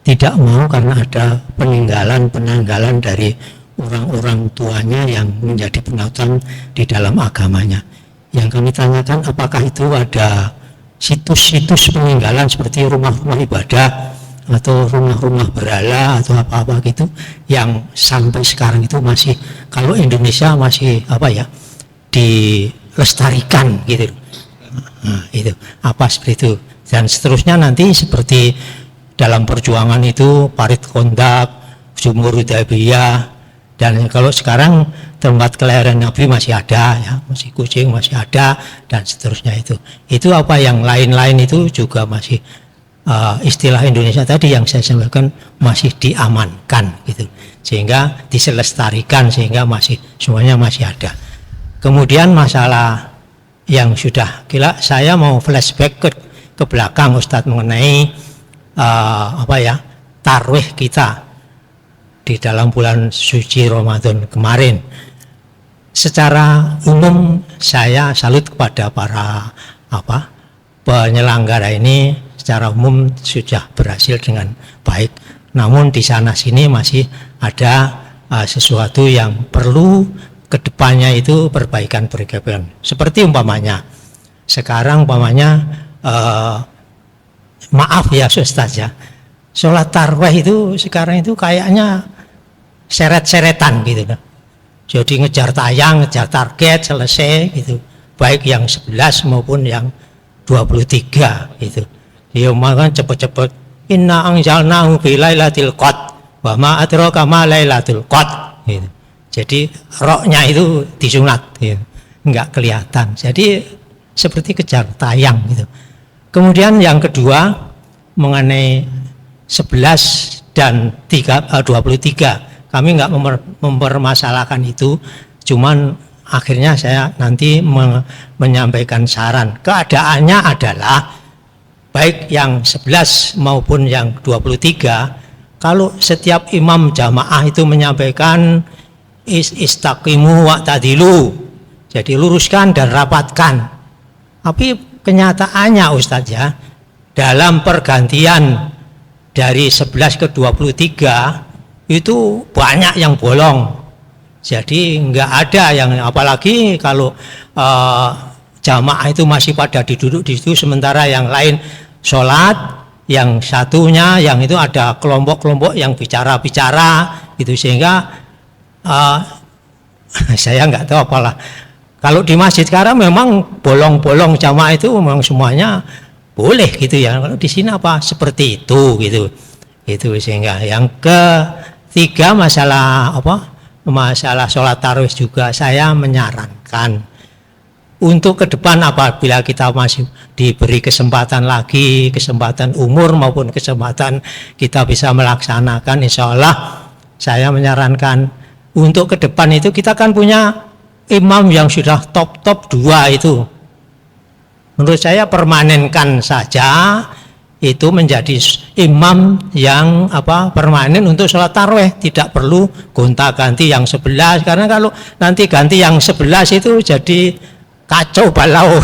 S4: tidak mau karena ada peninggalan dari orang-orang tuanya yang menjadi penautan di dalam agamanya. Yang kami tanyakan, apakah itu ada situs-situs peninggalan seperti rumah-rumah ibadah atau rumah-rumah berhala atau apa-apa gitu yang sampai sekarang itu masih, kalau Indonesia masih apa ya, dilestarikan gitu. Nah, itu apa seperti itu. Dan seterusnya nanti seperti dalam perjuangan itu Parit Kondak, Sumur Hudaybiyah, dan kalau sekarang tempat kelahiran Nabi masih ada ya, masih Kucing masih ada, dan seterusnya itu apa yang lain-lain itu juga masih istilah Indonesia tadi yang saya sampaikan masih diamankan gitu, sehingga diselestarikan, sehingga masih semuanya masih ada. Kemudian masalah yang sudah gila, saya mau flashback ke belakang Ustadz mengenai apa ya, tarwih kita di dalam bulan suci Ramadan kemarin. Secara umum saya salut kepada para penyelenggara ini, secara umum sudah berhasil dengan baik. Namun di sana sini masih ada sesuatu yang perlu kedepannya itu perbaikan. Seperti umpamanya sekarang maaf ya Ustaz ya, sholat tarawih itu sekarang itu kayaknya seret-seretan gitu. Jadi ngejar tayang, ngejar target, selesai gitu. Baik yang 11 maupun yang 23 gitu. Dia makan cepet-cepet. Inna anzalnahu fi lailatul qadr wa ma adraka ma lailatul qadr gitu. Jadi roknya itu disunat gitu. Enggak kelihatan. Jadi seperti kejar tayang gitu. Kemudian yang kedua mengenai 11 dan 23, kami enggak mempermasalahkan itu, cuman akhirnya saya nanti menyampaikan saran. Keadaannya adalah baik yang 11 maupun yang 23, kalau setiap imam jamaah itu menyampaikan istaqimu wa'tadilu, jadi luruskan dan rapatkan. Tapi kenyataannya Ustadz ya, dalam pergantian dari 11 ke 23 itu banyak yang bolong. Jadi enggak ada yang, apalagi kalau jamaah itu masih pada duduk di situ, sementara yang lain sholat, yang satunya yang itu ada kelompok-kelompok yang bicara-bicara gitu, sehingga saya nggak tahu apalah. Kalau di masjid sekarang memang bolong-bolong jamaah itu memang semuanya boleh gitu ya. Kalau di sini apa seperti itu gitu. Itu sehingga yang ketiga masalah apa? Masalah sholat tarawih juga saya menyarankan untuk ke depan apabila kita masih diberi kesempatan lagi, kesempatan umur maupun kesempatan kita bisa melaksanakan, insya Allah saya menyarankan untuk ke depan itu kita kan punya imam yang sudah top 2 itu. Menurut saya permanenkan saja itu menjadi imam yang permanen untuk sholat tarawih, tidak perlu gonta-ganti yang 11, karena kalau nanti ganti yang 11 itu jadi kacau balau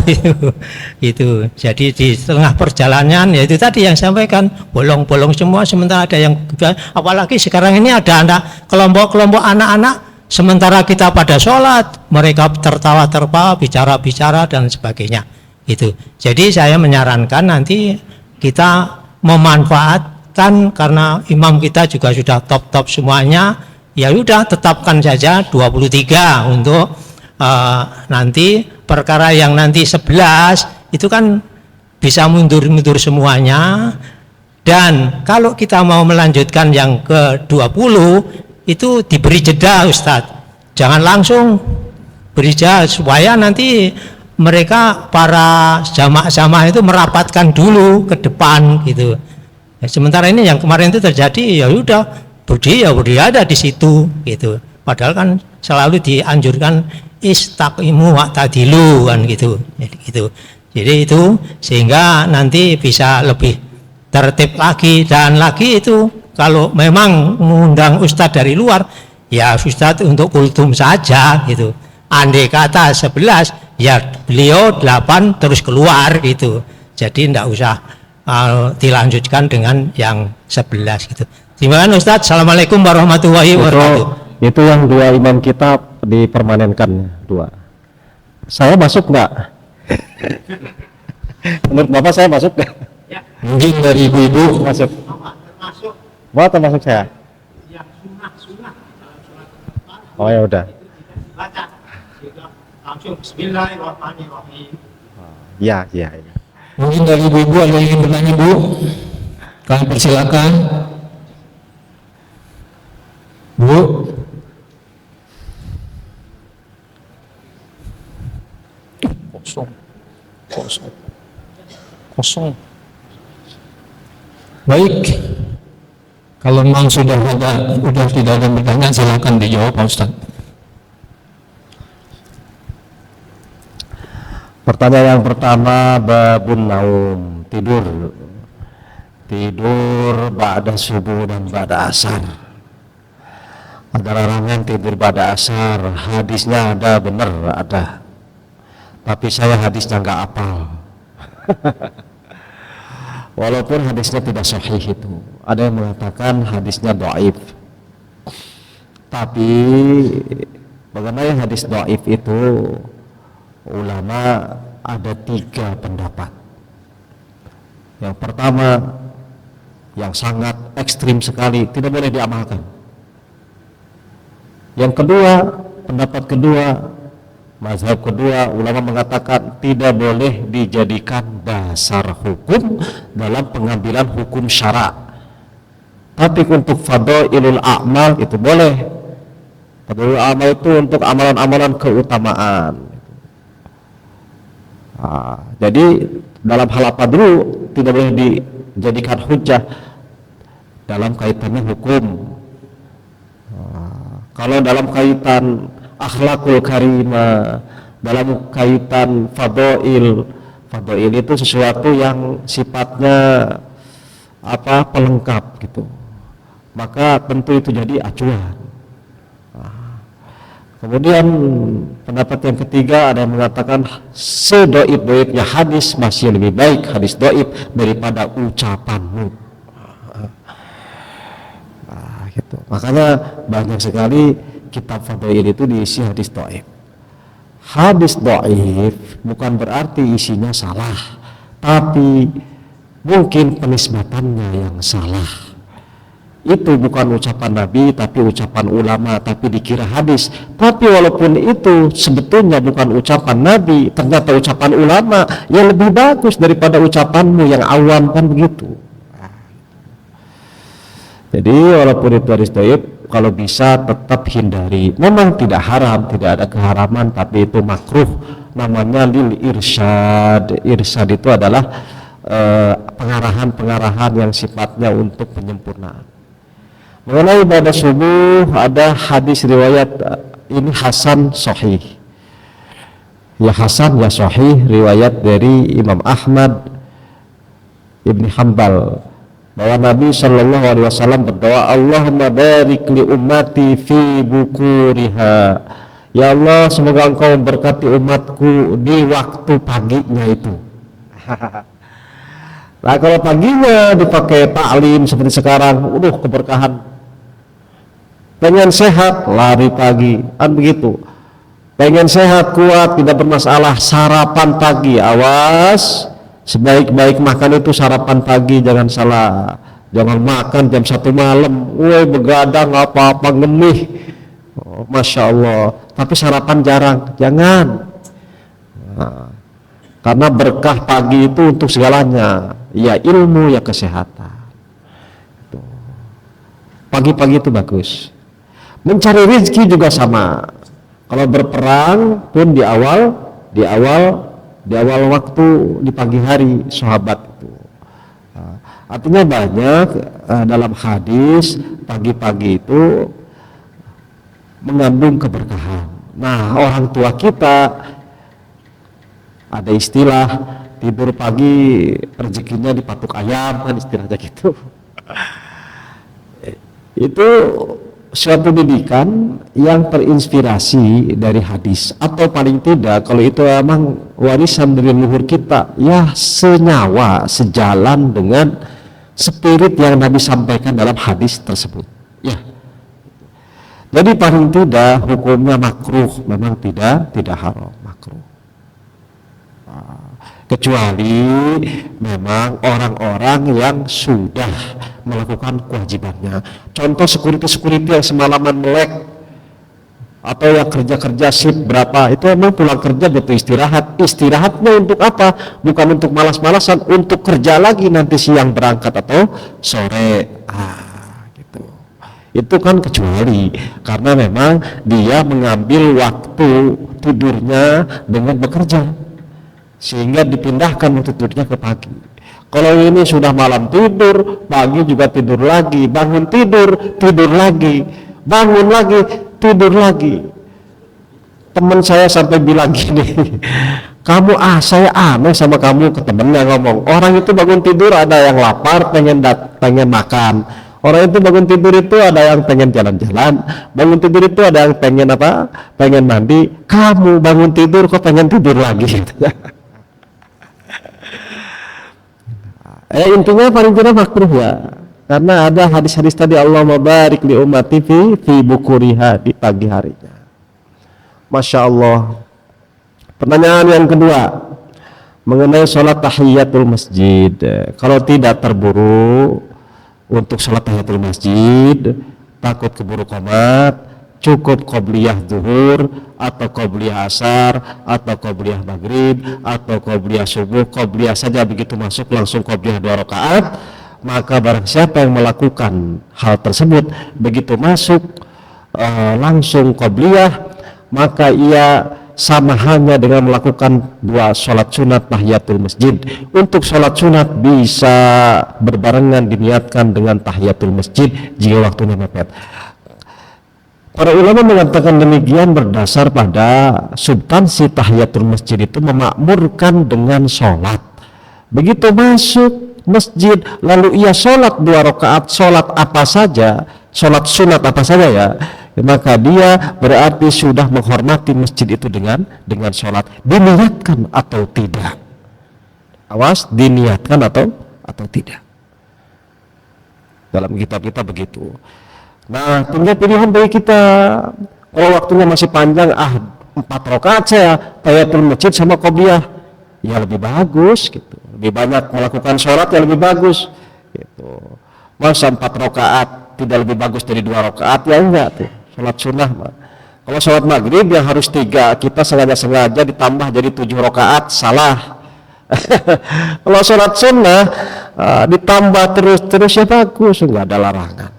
S4: itu. Jadi di tengah perjalanan ya itu tadi yang sampaikan bolong-bolong semua, sementara ada yang, apalagi sekarang ini ada anak kelompok-kelompok anak-anak, sementara kita pada sholat mereka tertawa-tertawa, bicara-bicara dan sebagainya itu. Jadi saya menyarankan nanti kita memanfaatkan karena imam kita juga sudah top semuanya, ya udah tetapkan saja 23 untuk nanti perkara yang nanti 11 itu kan bisa mundur-mundur semuanya. Dan kalau kita mau melanjutkan yang ke 20 itu diberi jeda Ustadz, jangan langsung beri jeda supaya nanti mereka para jamaah-jamaah itu merapatkan dulu ke depan gitu. Ya, sementara ini yang kemarin itu terjadi, ya udah berdiri ada di situ gitu. Padahal kan selalu dianjurkan istaqimu wa'tadilu kan gitu. Jadi itu sehingga nanti bisa lebih tertib lagi. Dan lagi itu kalau memang mengundang ustadz dari luar, ya ustadz untuk kultum saja gitu. Andai kata 11 ya beliau 8 terus keluar gitu. Jadi tidak usah dilanjutkan dengan yang 11 gitu. Terima kasih Ustadz. Assalamualaikum warahmatullahi wabarakatuh.
S1: Itu yang 2 imam kita dipermanenkan 2. Saya masuk nggak? Menurut Bapak saya masuk nggak?
S4: Ya.
S2: Mungkin dari ibu-ibu
S1: Masuk.
S4: Termasuk
S1: Bapak termasuk saya?
S4: yang sunnah.
S1: Oh ya udah.
S4: Baca. Langsung bismillahirrahmanirrahim.
S1: Iya.
S2: Mungkin dari ibu-ibu ada yang ingin bertanya, Bu? Kami persilakan. Bu. Kosong. Baik. Kalau memang sudah tidak ada pertanyaan, silakan dijawab Pak Ustaz.
S1: Pertanyaan yang pertama, babun naum, tidur ba'da subuh dan ba'da asar. Ada larangan tidur ba'da asar, hadisnya ada, benar ada, tapi saya hadisnya nggak hafal. Walaupun hadisnya tidak sahih itu, ada yang mengatakan hadisnya dhaif. Tapi mengenai hadis dhaif itu ulama ada 3 pendapat. Yang pertama, yang sangat ekstrim sekali, tidak boleh diamalkan. Yang kedua, pendapat kedua, mazhab kedua, ulama mengatakan tidak boleh dijadikan dasar hukum dalam pengambilan hukum syara'. Tapi untuk fadailul a'mal itu boleh. Fadailul a'mal itu untuk amalan-amalan keutamaan. Jadi dalam hal apa dulu tidak boleh dijadikan hujjah dalam kaitannya hukum. Kalau dalam kaitan akhlakul karimah, dalam kaitan fadail itu sesuatu yang sifatnya pelengkap gitu, maka tentu itu jadi acuan. Kemudian pendapat yang ketiga ada yang mengatakan sedoib-doibnya hadis masih lebih baik hadis doib daripada ucapanmu. Gitu. Makanya banyak sekali kitab fadail itu diisi hadis doib. Hadis doib bukan berarti isinya salah, tapi mungkin penisbatannya yang salah. Itu bukan ucapan Nabi tapi ucapan ulama, tapi dikira hadis. Tapi walaupun itu sebetulnya bukan ucapan Nabi, ternyata ucapan ulama yang lebih bagus daripada ucapanmu yang awam, kan begitu. Jadi walaupun itu hadis dhaif, kalau bisa tetap hindari. Memang tidak haram, tidak ada keharaman, tapi itu makruh. Namanya lil irsyad. Irsyad itu adalah pengarahan-pengarahan yang sifatnya untuk penyempurnaan. Mengenai ibadah subuh, ada hadis riwayat ini hasan sahih. Ya hasan ya sahih, riwayat dari Imam Ahmad Ibn Hanbal, bahwa Nabi Shallallahu Alaihi Wasallam berdoa, Allahumma barik li ummati fi bukuriha. Ya Allah, semoga Engkau memberkati umatku di waktu paginya itu. Nah kalau paginya dipakai taklim seperti sekarang, keberkahan. Pengen sehat, lari pagi, kan begitu. Pengen sehat, kuat, tidak bermasalah, sarapan pagi. Awas, sebaik-baik makan itu sarapan pagi, jangan salah. Jangan makan jam 1 malam, begadang apa-apa ngemih. Masya Allah. Tapi sarapan jarang, jangan. Nah, karena berkah pagi itu untuk segalanya, ya ilmu, ya kesehatan. Pagi-pagi itu bagus. Mencari rezeki juga sama. Kalau berperang pun di awal waktu, di pagi hari, sahabat itu. Artinya banyak dalam hadis pagi-pagi itu mengandung keberkahan. Nah, orang tua kita ada istilah tidur pagi rezekinya dipatuk ayam, kan istilahnya gitu. Itu suatu didikan yang terinspirasi dari hadis, atau paling tidak kalau itu memang warisan dari leluhur kita, ya senyawa, sejalan dengan spirit yang Nabi sampaikan dalam hadis tersebut. Ya. Jadi paling tidak hukumnya makruh, memang tidak haram, makruh. Kecuali memang orang-orang yang sudah melakukan kewajibannya. Contoh security yang semalaman melek, atau yang kerja shift berapa, itu memang pulang kerja butuh istirahat. Istirahatnya untuk apa? Bukan untuk malas-malasan, untuk kerja lagi nanti siang berangkat atau sore. Gitu. Itu kan kecuali karena memang dia mengambil waktu tidurnya dengan bekerja, sehingga dipindahkan waktu tidurnya ke pagi. Kalau ini sudah malam tidur, pagi juga tidur lagi, bangun tidur lagi, bangun lagi, tidur lagi. Teman saya sampai bilang gini, saya aneh sama kamu, ke temennya ngomong, orang itu bangun tidur ada yang lapar, pengen makan. Orang itu bangun tidur itu ada yang pengen jalan-jalan, bangun tidur itu ada yang pengen pengen mandi. Kamu bangun tidur kok pengen tidur lagi. Intinya paling tidak makruh ya, karena ada hadis-hadis tadi, Allahumma barik li ummati fi bukuriha, di pagi harinya. Masya Allah. Pertanyaan yang kedua mengenai sholat tahiyatul masjid. Kalau tidak terburu untuk sholat tahiyatul masjid, takut keburu qomat, cukup qobliyah zuhur atau qobliyah asar atau qobliyah maghrib atau qobliyah subuh, qobliyah saja, begitu masuk langsung qobliyah 2 rakaat. Maka barang siapa yang melakukan hal tersebut, begitu masuk langsung qobliyah, maka ia sama halnya dengan melakukan 2 sholat sunat tahiyatul masjid. Untuk sholat sunat bisa berbarengan diniatkan dengan tahiyatul masjid jika waktunya mepet. Para ulama mengatakan demikian berdasar pada substansi tahiyatul masjid itu memakmurkan dengan sholat. Begitu masuk masjid lalu ia sholat 2 rakaat, sholat apa saja, sholat sunat apa saja ya, maka dia berarti sudah menghormati masjid itu dengan sholat, diniatkan atau tidak. Awas, diniatkan atau tidak. Dalam kitab kita begitu. Nah, tinggal pilihan bagi kita. Kalau waktunya masih panjang, 4 rakaat saya tahiyatul masjid sama qobliyah, ya lebih bagus gitu. Lebih banyak melakukan sholat ya lebih bagus gitu. Masa 4 rakaat tidak lebih bagus dari 2 rakaat, ya enggak tuh. Sholat sunnah mah. Kalau sholat maghrib yang harus 3, kita sengaja ditambah jadi 7 rakaat, salah. Kalau sholat sunnah ditambah terus ya bagus, enggak ada larangan.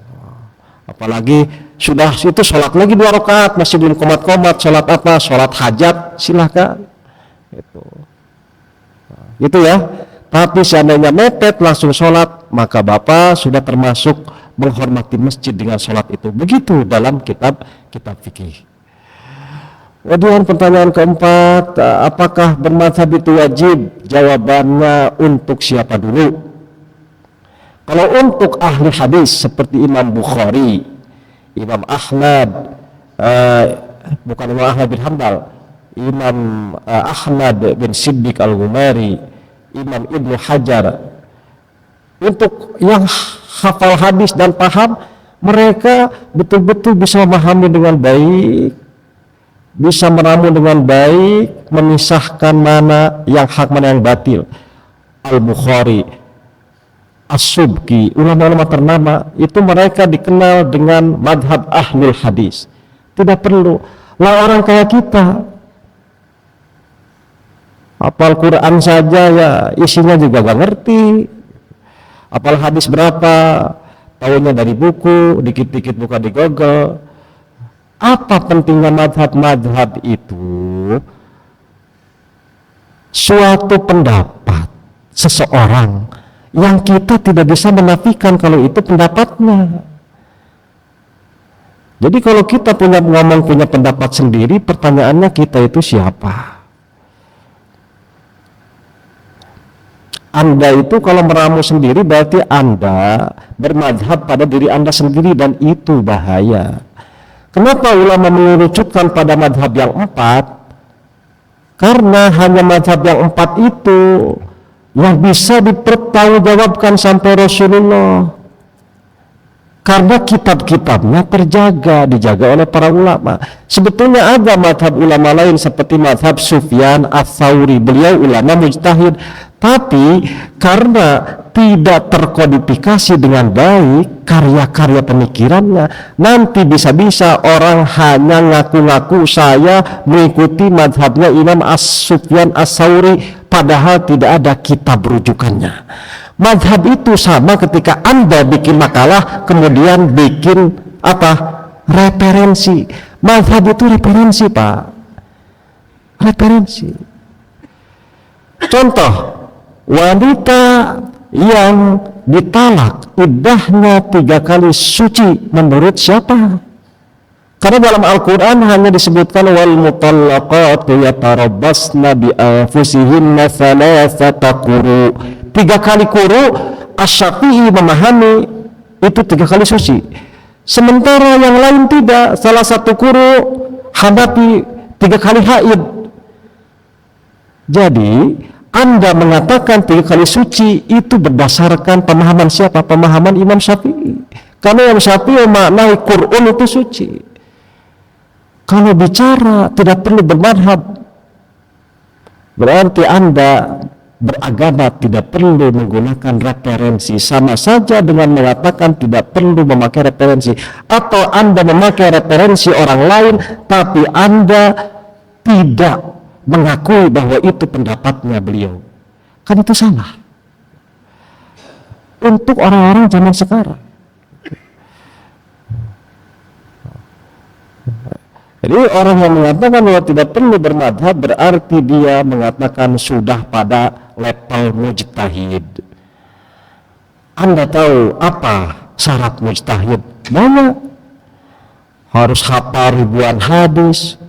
S1: Apalagi sudah itu sholat lagi 2 rakaat masih belum komat-komat, sholat apa? Sholat hajat, silahkan gitu ya. Tapi seandainya mepet langsung sholat, maka bapak sudah termasuk menghormati masjid dengan sholat itu. Begitu dalam kitab fikih. Kemudian pertanyaan keempat, apakah bermadzhab itu wajib? Jawabannya untuk siapa dulu? Kalau untuk ahli hadis seperti Imam Bukhari, Imam Ahmad, bukan Imam Ahmad bin Hanbal, Imam Ahmad bin Siddiq Al-Ghumari, Imam Ibnu Hajar, untuk yang hafal hadis dan paham, mereka betul-betul bisa memahami dengan baik, bisa meramu dengan baik, memisahkan mana yang hak mana yang batil. Al-Bukhari, As-Subki, ulama-ulama ternama itu mereka dikenal dengan madhab ahlul hadis. Tidak perlu lah orang kayak kita hafal Quran saja ya isinya juga gak ngerti, hafal hadis berapa tahunya dari buku, dikit-dikit buka di Google. Apa pentingnya madhab itu? Suatu pendapat seseorang yang kita tidak bisa menafikan kalau itu pendapatnya. Jadi kalau kita punya pendapat sendiri, pertanyaannya kita itu siapa? Anda itu kalau meramu sendiri berarti Anda bermadhab pada diri Anda sendiri, dan itu bahaya. Kenapa ulama mengerucutkan pada madhab yang 4? Karena hanya madhab yang 4 itu yang bisa dipertanggungjawabkan sampai Rasulullah, karena kitab-kitabnya dijaga oleh para ulama. Sebetulnya ada madhab ulama lain seperti madhab Sufyan Ats-Tsauri, beliau ulama mujtahid, tapi karena tidak terkodifikasi dengan baik karya-karya pemikirannya, nanti bisa-bisa orang hanya ngaku-ngaku saya mengikuti madhabnya Imam Sufyan Ats-Tsauri, padahal tidak ada kitab rujukannya. Madhab itu sama ketika Anda bikin makalah kemudian bikin referensi. Madhab itu referensi, Pak, referensi. Contoh, wanita yang ditalak iddahnya 3 kali suci menurut siapa? Karena dalam Al-Quran hanya disebutkan wal mutallaqatu yatarabbasna bi anfusihinna thalathata quru. 3 kali quru. Asy-Syafi'i memahami itu 3 kali suci, sementara yang lain tidak. Salah satu quru Hanafi 3 kali haid. Jadi Anda mengatakan 3 kali suci itu berdasarkan pemahaman siapa? Pemahaman Imam Syafi'i. Karena Imam Syafi'i memaknai Qur'an itu suci. Kalau bicara tidak perlu bermadhab, berarti Anda beragama tidak perlu menggunakan referensi, sama saja dengan mengatakan tidak perlu memakai referensi. Atau Anda memakai referensi orang lain tapi Anda tidak mengakui bahwa itu pendapatnya beliau, kan itu salah untuk orang-orang zaman sekarang. Jadi orang yang mengatakan bahwa tidak perlu bermadhab berarti dia mengatakan sudah pada level mujtahid. Anda tahu apa syarat mujtahid? Banyak. Harus hafal ribuan hadis.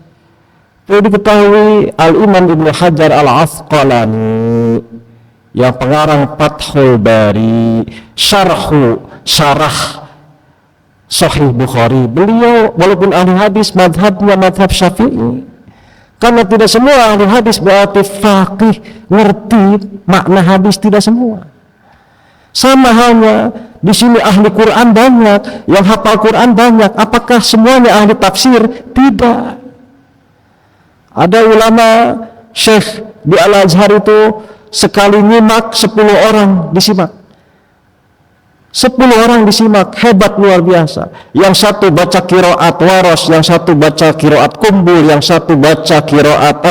S1: Perlu diketahui Al-Imam Ibnu Hajar Al-Asqalani yang pengarang Fathul Bari, syarah Sahih Bukhari, beliau walaupun ahli hadis madhabnya madhab Syafi'i, karena tidak semua ahli hadis berarti faqih, ngerti makna hadis, tidak semua. Sama halnya di sini ahli Quran banyak, yang hafal Quran banyak, apakah semuanya ahli tafsir? Tidak. Ada ulama Syekh di Al-Azhar itu sekali nyimak 10 orang disimak. 10 orang disimak, hebat luar biasa. Yang satu baca qiraat waros, yang satu baca qiraat kumbul, yang satu baca qiraat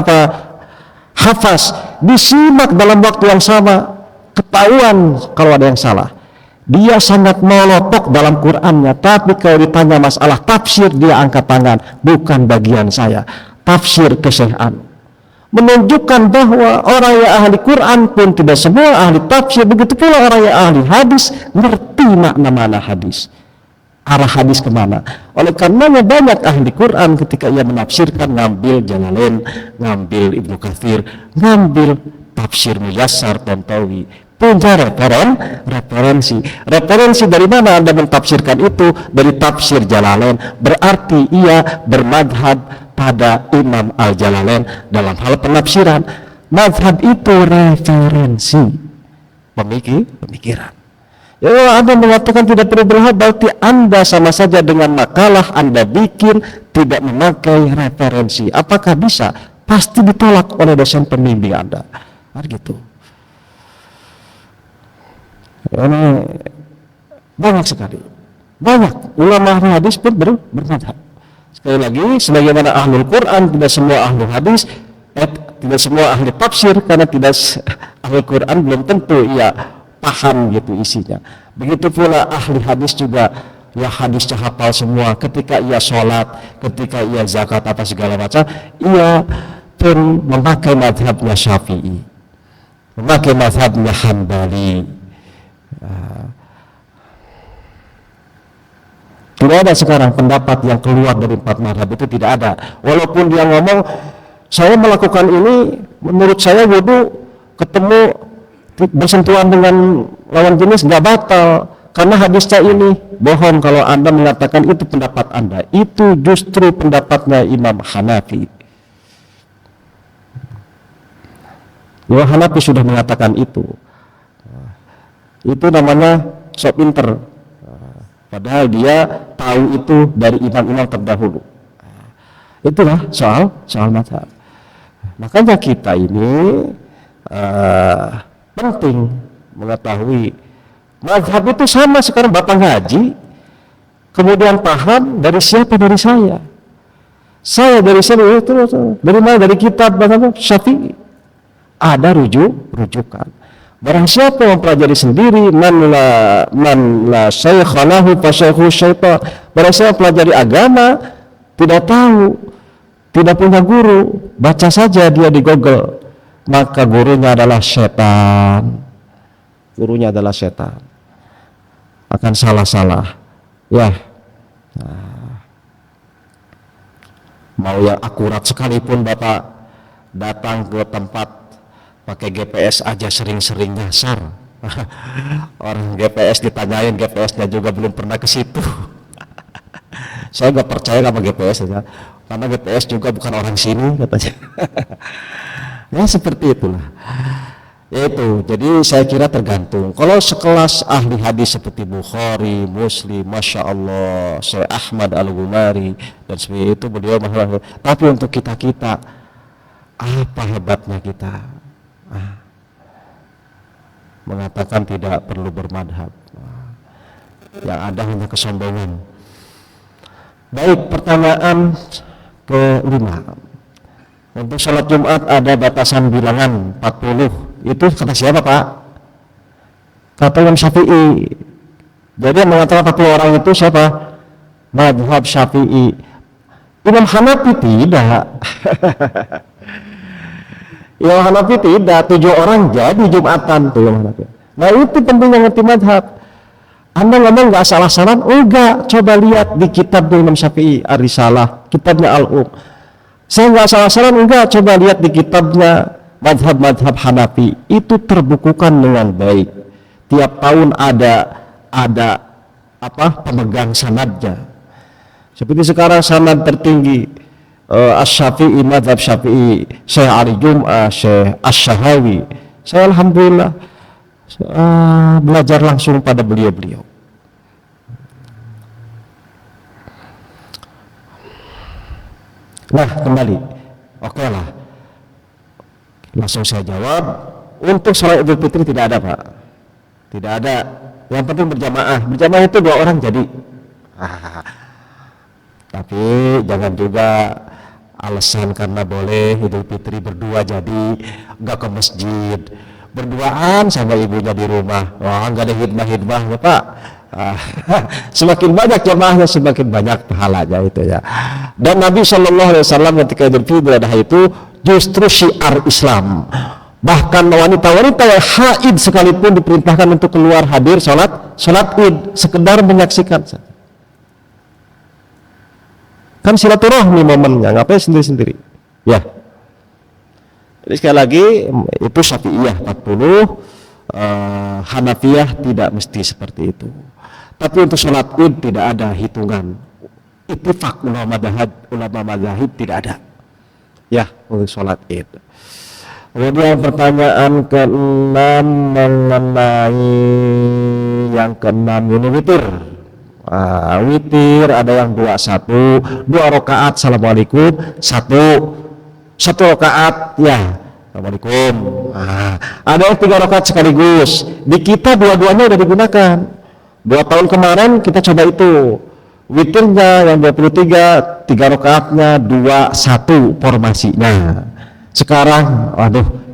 S1: hafaz, disimak dalam waktu yang sama. Ketahuan kalau ada yang salah. Dia sangat melotok dalam Qur'annya, tapi kalau ditanya masalah tafsir dia angkat tangan, bukan bagian saya. Tafsir ke Syekh Anu. Menunjukkan bahwa orang yang ahli Quran pun tidak semua ahli tafsir, begitu pula orang yang ahli hadis ngerti makna-makna hadis, arah hadis kemana. Oleh karenanya banyak ahli Quran ketika ia menafsirkan ngambil Jalalain, ngambil Ibnu Katsir, ngambil tafsir Muyassar Tantawi, punya referensi dari mana Anda mentafsirkan itu? Dari tafsir Jalalain, berarti ia bermadhab pada Imam Al-Jalalain dalam hal penafsiran. Madhab itu referensi pemikiran. Ya, Anda mengatakan tidak perlu bermadhab, berarti Anda sama saja dengan makalah Anda bikin tidak memakai referensi. Apakah bisa? Pasti ditolak oleh dosen pembimbing Anda. Gitu. Ini banyak sekali. Banyak ulama hadis pun bermadhab. Sekali lagi, sebagaimana ahlul Quran tidak semua ahli hadis, tidak semua ahli tafsir, karena tidak ahlul Quran belum tentu ia paham gitu isinya. Begitu pula ahli hadis juga, ya hadisnya hafal semua. Ketika ia sholat, ketika ia zakat apa segala macam, ia pun memakai madhabnya Syafi'i, memakai madhabnya Hambali. Tidak ada sekarang pendapat yang keluar dari 4 madhab, itu tidak ada. Walaupun dia ngomong, saya melakukan ini, menurut saya wudu ketemu bersentuhan dengan lawan jenis nggak batal, karena hadisnya ini. Bohong kalau Anda mengatakan itu pendapat Anda. Itu justru pendapatnya Imam Hanafi. Imam Hanafi sudah mengatakan itu. Itu namanya sok pinter. Padahal dia tahu itu dari imam-imam terdahulu. Itulah soal mazhab. Makanya kita ini penting mengetahui mazhab itu sama. Sekarang Bapak ngaji, kemudian paham dari siapa? Dari saya. Saya dari sana itu dari mana? Dari kitab Syafi'i. Ada rujukan. Barang siapa yang mempelajari sendiri, man la syaikha lahu fa syaikhu syaitan. Barang siapa pelajari agama tidak tahu, tidak punya guru, baca saja dia di Google, maka gurunya adalah setan. Gurunya adalah setan. Akan salah-salah. Ya. Nah, mau yang akurat sekalipun Bapak datang ke tempat pakai GPS aja sering-sering nyasar. Orang GPS ditanyain, GPS-nya juga belum pernah ke situ. Saya nggak percaya sama GPS aja, karena GPS juga bukan orang sini katanya. Ya seperti itulah. Yaitu, jadi saya kira tergantung. Kalau sekelas ahli hadis seperti Bukhari, Muslim, Masya Allah, Syekh Ahmad Al-Ghumari dan sebagainya, itu beliau mahal. Tapi untuk kita apa hebatnya kita? mengatakan tidak perlu bermadhab. Yang ada hanya kesombongan. Baik, pertanyaan kelima. Untuk sholat Jumat ada batasan bilangan 40. Itu kata siapa, Pak? Kata Imam Syafi'i. Jadi yang mengatakan 40 orang itu siapa? Madhab Syafi'i. Imam Hanafi tidak. Imam Hanafi tidak. 7 orang jadi Jumatan tuh Imam Hanafi. Nah itu pentingnya ngerti madhab. Anda ngomong nggak salah-salah? Enggak. Coba lihat di kitab Imam Syafi'i Ar-Risalah, kitabnya Al-Um. Saya nggak salah-salah? Enggak. Coba lihat di kitabnya madhab-madhab Hanafi. Itu terbukukan dengan baik. Tiap tahun ada pemegang sanadnya. Seperti sekarang sanad tertinggi Asy-Syafi'i, madhab Syafi'i, Syekh Ali Jum'ah, Syekh Asy-Syahawi. Saya alhamdulillah belajar langsung pada beliau-beliau. Nah kembali, oke lah, langsung saya jawab. Untuk sholat Idul Fitri tidak ada, Pak. Tidak ada. Yang penting berjamaah. Berjamaah itu 2 orang jadi. Tapi jangan juga alasan karena boleh Idul Fitri berdua jadi nggak ke masjid, berduaan sama ibunya di rumah. Wah, nggak ada hidmah-hidmahnya, Pak. Semakin banyak jamaahnya semakin banyak pahalanya itu ya. Dan Nabi SAW ketika Idul Fitri itu justru syiar Islam. Bahkan wanita-wanita yang haid sekalipun diperintahkan untuk keluar hadir sholat Id, sekedar menyaksikan. Kan silaturahmi momennya, ngapain sendiri-sendiri? Ya. Jadi sekali lagi itu Syafi'iyah 40, Hanafiyah tidak mesti seperti itu. Tapi untuk sholat Id tidak ada hitungan. Ittifaq ulama mazhab tidak ada. Ya, untuk sholat Id. Kemudian pertanyaan ke-6 mengenai yang ke-6 ini witir. Witir ada yang 2 rakaat assalamualaikum, satu rakaat ya assalamualaikum. Ada yang 3 rakaat sekaligus. Di kita dua-duanya udah digunakan. 2 tahun kemarin kita coba itu. Witirnya yang 23, 3 rakaatnya 2-1 formasinya. Sekarang,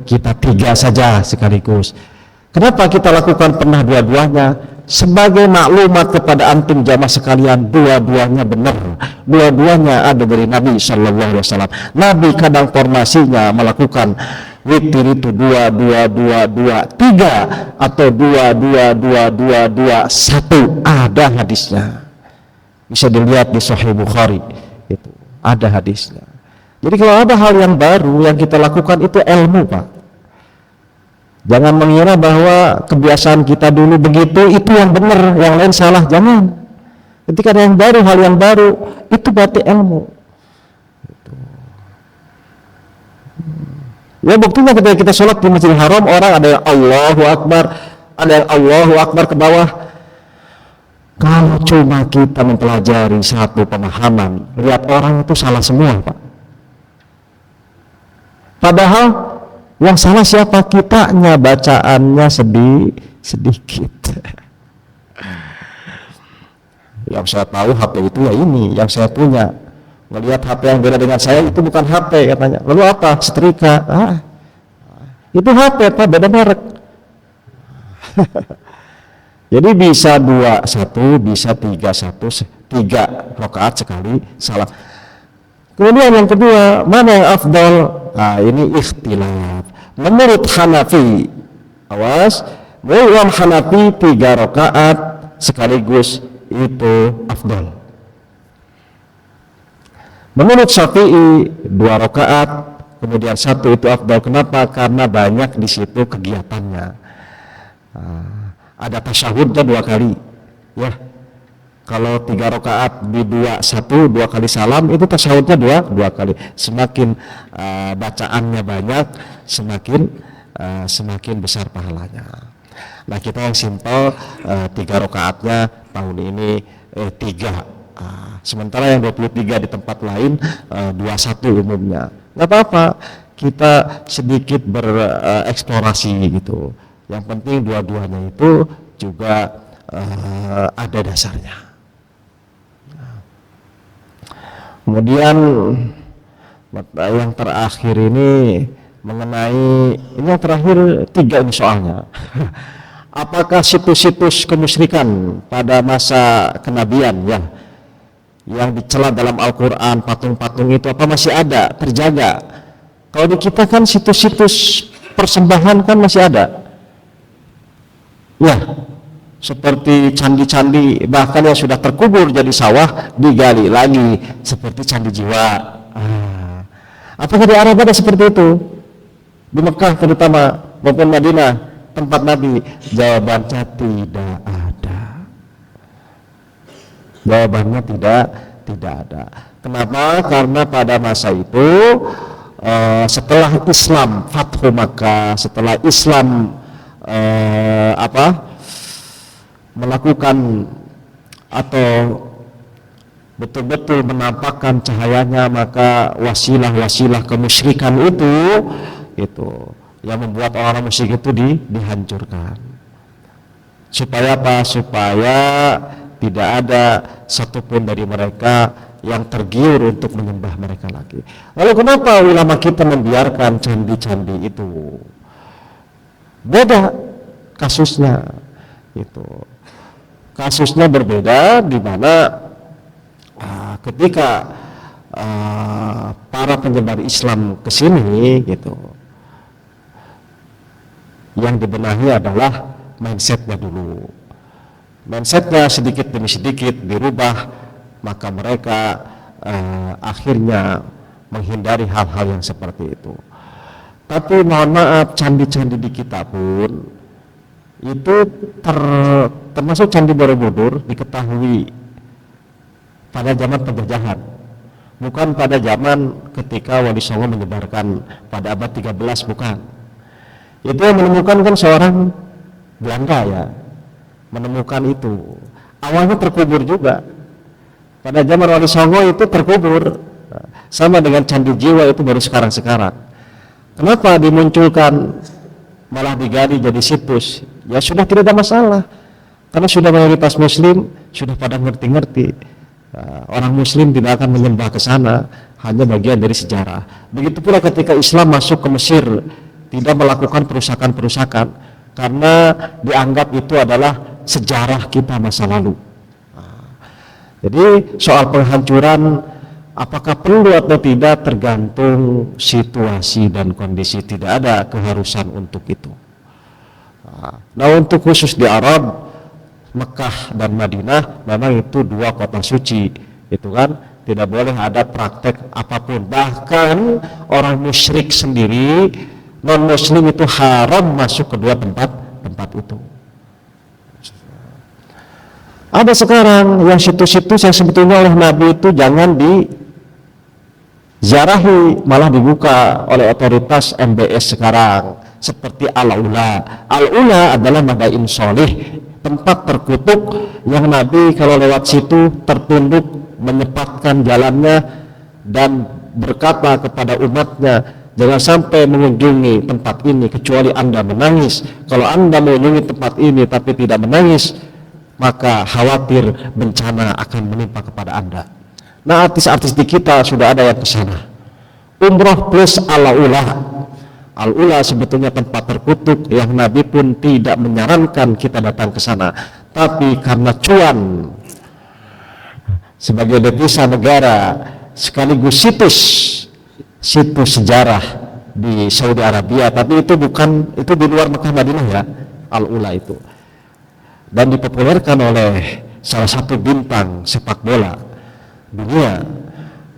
S1: kita 3 saja sekaligus. Kenapa kita lakukan pernah dua-duanya? Sebagai maklumat kepada antum jamaah sekalian, dua-duanya benar, dua-duanya ada dari Nabi Sallallahu Alaihi Wasallam. Nabi kadang formasinya melakukan witir itu 2-2-2-2-3 atau 2-2-2-2-2-1. Ada hadisnya, bisa dilihat di Sahih Bukhari, itu ada hadisnya. Jadi kalau ada hal yang baru yang kita lakukan itu ilmu, Pak. Jangan mengira bahwa kebiasaan kita dulu begitu itu yang benar, yang lain salah. Jangan. Ketika ada yang baru, hal yang baru, itu berarti ilmu. Ya buktinya ketika kita sholat di Masjidil Haram, orang ada yang Allahu Akbar, ada yang Allahu Akbar ke bawah. Kalau cuma kita mempelajari satu pemahaman, lihat orang itu salah semua, Pak. Padahal yang salah siapa? Kitanya, bacaannya sedikit. Yang saya tahu HP itu ya ini, yang saya punya. Melihat HP yang beda dengan saya itu bukan HP katanya. Lalu apa? Setrika. Itu HP, Pak, beda merek. Jadi bisa 2-1, bisa 3-1, 3 rakaat sekali salah. Kemudian yang kedua, mana yang afdal? Ini ikhtilaf. Menurut Hanafi, awas, menurut Imam Hanafi 3 rakaat sekaligus itu afdal. Menurut Syafi'i 2 rakaat, kemudian 1 itu afdal. Kenapa? Karena banyak di situ kegiatannya. Ada tasyahudnya 2 kali, ya. Kalau 3 rakaat di 2 kali salam itu tasyahudnya 2 kali. Semakin bacaannya banyak, semakin besar pahalanya. Nah kita yang simpel 3 rakaatnya tahun ini 3. Sementara yang 23 di tempat lain 21 umumnya. Nggak apa-apa, kita sedikit bereksplorasi gitu. Yang penting dua-duanya itu juga ada dasarnya. Kemudian yang terakhir ini mengenai, ini yang terakhir 3 ini soalnya. Apakah situs-situs kemusyrikan pada masa kenabian ya, yang dicela dalam Al-Quran, patung-patung itu apa masih ada, terjaga? Kalau di kita kan situs-situs persembahan kan masih ada ya, seperti candi-candi bahkan yang sudah terkubur jadi sawah digali lagi, seperti candi jiwa. Apakah di Arab ada seperti itu? Di Mekah terutama maupun Madinah tempat Nabi? Jawabannya tidak ada. Jawabannya tidak ada. Kenapa? Karena pada masa itu setelah Islam Fathu Makkah, setelah Islam melakukan atau betul-betul menampakkan cahayanya, maka wasilah-wasilah kemusyrikan itu yang membuat orang musyrik itu dihancurkan. Supaya apa? Supaya tidak ada satupun dari mereka yang tergiur untuk menyembah mereka lagi. Lalu kenapa ulama kita membiarkan candi-candi itu? Beda kasusnya itu. Kasusnya berbeda di mana ketika para penyebar Islam ke sini gitu, yang dibenahi adalah mindsetnya dulu. Mindsetnya sedikit demi sedikit dirubah, maka mereka akhirnya menghindari hal-hal yang seperti itu. Tapi mohon maaf, candi-candi di kita pun itu termasuk Candi Borobudur diketahui pada zaman penjajahan, bukan pada zaman ketika Wali Songo menyebarkan pada abad 13, bukan. Itu yang menemukan kan seorang Belanda ya, menemukan itu. Awalnya terkubur juga. Pada zaman Wali Songo itu terkubur, sama dengan Candi Jiwa itu baru sekarang-sekarang. Kenapa dimunculkan malah digali jadi situs? Ya sudah tidak ada masalah, karena sudah mayoritas Muslim sudah pada ngerti-ngerti. Orang Muslim tidak akan menyembah ke sana, hanya bagian dari sejarah. Begitu pula ketika Islam masuk ke Mesir, tidak melakukan perusakan-perusakan karena dianggap itu adalah sejarah kita masa lalu. Jadi soal penghancuran apakah perlu atau tidak tergantung situasi dan kondisi, tidak ada keharusan untuk itu. Nah, untuk khusus di Arab, Mekah dan Madinah memang itu 2 kota suci, itu kan tidak boleh ada praktek apapun. Bahkan orang musyrik sendiri, non muslim itu haram masuk ke 2 tempat itu. Ada sekarang yang situs-situs yang sebetulnya oleh Nabi itu jangan diziarahi, malah dibuka oleh otoritas MBS sekarang, seperti Al-Ula. Al-Ula adalah madain solih, tempat terkutuk yang Nabi kalau lewat situ tertunduk menyempatkan jalannya dan berkata kepada umatnya, jangan sampai mengunjungi tempat ini kecuali Anda menangis. Kalau Anda mengunjungi tempat ini tapi tidak menangis, maka khawatir bencana akan menimpa kepada Anda. Nah, artis-artis di kita sudah ada yang ke sana. Umroh plus Al-Ula. Al-Ula sebetulnya tempat terkutuk yang Nabi pun tidak menyarankan kita datang ke sana. Tapi karena cuan sebagai devisa negara sekaligus situs sejarah di Saudi Arabia, tapi itu itu di luar Mekah Madinah ya, Al-Ula itu. Dan dipopulerkan oleh salah satu bintang sepak bola dunia,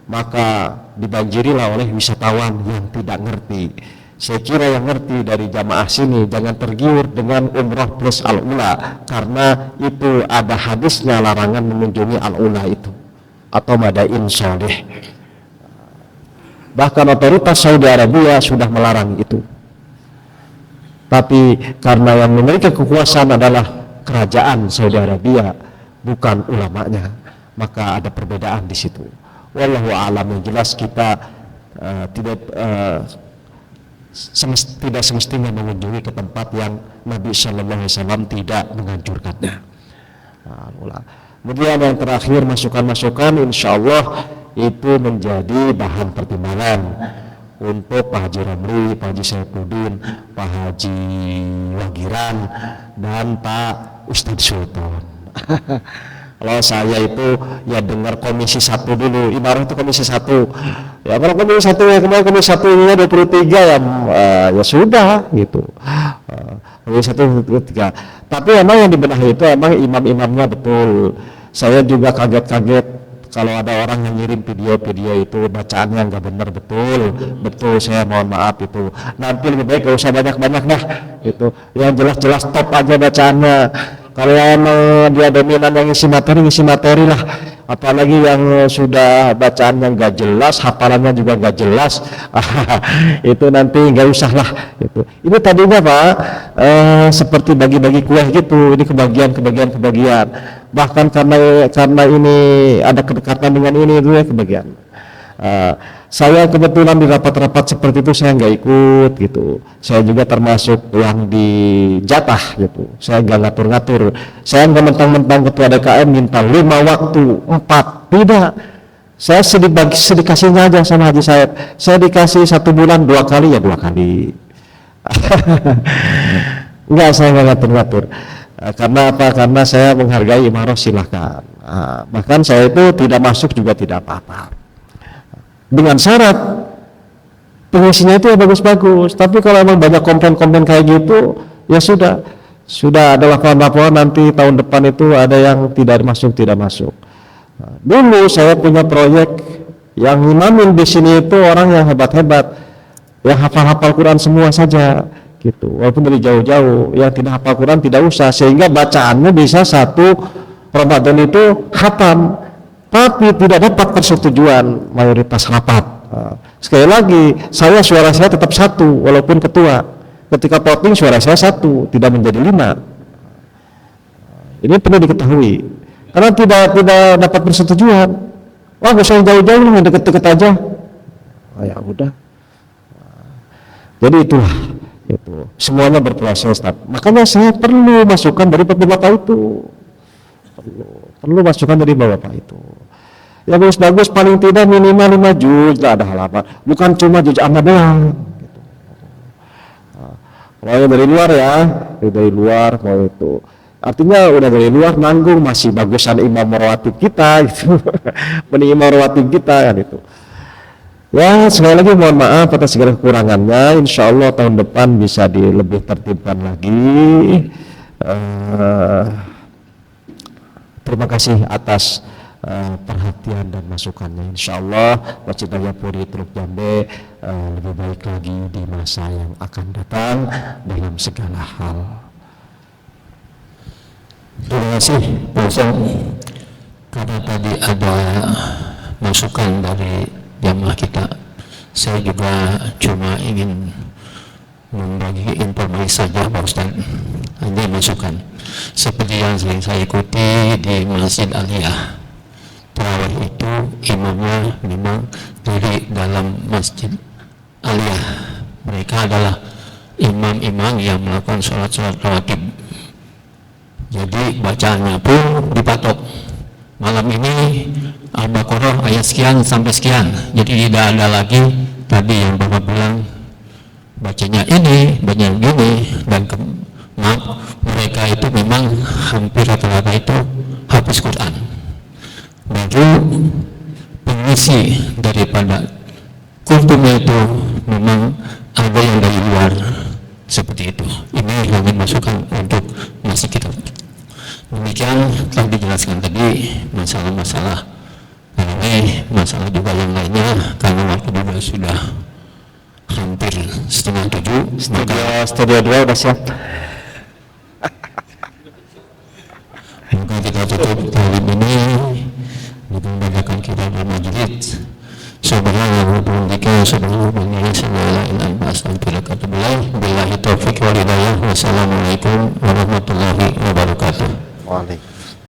S1: maka dibanjirilah oleh wisatawan yang tidak ngerti. Saya kira yang ngerti dari jamaah sini jangan tergiur dengan umrah plus Al-Ula, karena itu ada hadisnya larangan mengunjungi Al-Ula itu atau madain soleh. Bahkan otoritas Saudi Arabia sudah melarang itu. Tapi karena yang memiliki kekuasaan adalah kerajaan Saudi Arabia, bukan ulamanya, maka ada perbedaan di situ. Wallahu a'lam. Yang jelas kita tidak tidak semestinya mengunjungi ke tempat yang Nabi Shallallahu Alaihi Wasallam tidak menganjurkannya. Kemudian yang terakhir masukan-masukan insya Allah itu menjadi bahan pertimbangan untuk Pak Haji Romli, Pak Haji Saifuddin, Pak Haji Wagiran, dan Pak Ustadz Sultan. Kalau saya itu ya dengar komisi 1 dulu, ibarat itu komisi 1. Ya kalau komisi 1 ya kemarin komisi 1 ininya 23 ya sudah gitu. Komisi 1 23. Tapi emang yang dibenahi itu emang imam-imamnya betul. Saya juga kaget-kaget kalau ada orang yang ngirim video-video itu bacaannya nggak benar, betul saya mohon maaf itu. Nanti lebih baik gak usah banyak-banyak dah gitu. Yang jelas-jelas top aja bacaannya. Kalau emang dia dominan yang ngisi materi lah. Apalagi yang sudah bacaan yang nggak jelas, hafalannya juga nggak jelas, itu nanti nggak usah lah. Gitu. Ini tadinya Pak seperti bagi-bagi kue gitu, ini kebagian. Bahkan karena ini ada kedekatan dengan ini itu ya kebagian. Saya kebetulan di rapat-rapat seperti itu saya nggak ikut gitu. Saya juga termasuk yang dijatah gitu. Saya nggak ngatur-ngatur. Saya nggak mentang-mentang ketua DKM minta 5 waktu 4, tidak. Saya sedikasihnya aja sama Haji Said. Saya dikasih 1 bulan 2 kali ya 2 kali. Enggak, saya nggak ngatur-ngatur. Karena apa? Karena saya menghargai imarah, silahkan. Bahkan saya itu tidak masuk juga tidak apa-apa. Dengan syarat pengisinya itu ya bagus-bagus. Tapi kalau emang banyak komplain kayak gitu, ya sudah ada laporan nanti tahun depan itu ada yang tidak masuk. Dulu saya punya proyek yang imamin di sini itu orang yang hebat-hebat, yang hafal Quran semua saja gitu. Walaupun dari jauh-jauh, yang tidak hafal Quran tidak usah, sehingga bacaannya bisa 1 Ramadan itu khatam. Tapi tidak dapat persetujuan mayoritas rapat. Sekali lagi, suara saya tetap 1 walaupun ketua. Ketika voting suara saya 1, tidak menjadi 5. Ini perlu diketahui. Karena tidak dapat persetujuan. Wah, nggak usah jauh-jauh, yang deket-deket aja. Ya udah. Jadi itulah. Itu semuanya berproses. Makanya saya perlu masukan dari bapak itu. Perlu masukan dari bapak itu. Ya bagus paling tidak minimal 5 juz lah ada halaman, bukan cuma juz amma doang gitu. Kalau dari luar ya, dari luar mau itu artinya udah dari luar nanggung masih bagusan imam rawatib kita gitu. Imam rawatib kita kan itu. Ya sekali lagi mohon maaf atas segala kekurangannya. Insya Allah tahun depan bisa lebih tertibkan lagi. Terima kasih atas perhatian dan masukannya. Insya Allah Masjid Raya-Puri Teluk Jambe lebih baik lagi di masa yang akan datang dalam segala hal.
S2: Terima kasih Pak Ustaz. Karena tadi ada masukan dari jamaah kita, saya juga cuma ingin membagi informasi saja Pak Ustaz. Hanya masukan seperti yang sering saya ikuti di Masjid Aliyah. Tarawih itu imamnya memang dari dalam Masjid Aliyah. Mereka adalah imam-imam yang melakukan sholat rawatib. Jadi bacaannya pun dipatok. Malam ini Al-Baqarah ayat sekian sampai sekian. Jadi tidak ada lagi tadi yang Bapak bilang bacanya ini, bacanya gini, dan mereka itu memang hampir rata-rata itu hafiz Quran. Baru pengisi daripada kultumnya itu memang ada yang dari luar seperti itu. Ini yang dimasukkan untuk masih kita. Demikian telah dijelaskan tadi masalah-masalah ini, masalah juga yang lainnya karena waktu juga sudah hampir 6:30.
S1: Studio 2 udah siap.
S2: Maka kita tutup kali ini dengan membacakan kita dalam majelis. Subhanallah wa bihamdihi subhanallah wa bihamdihi astagfirullahaladzim. Billahi taufiq wal hidayah. Wassalamualaikum warahmatullahi wabarakatuh.
S1: Waalaikumsalam.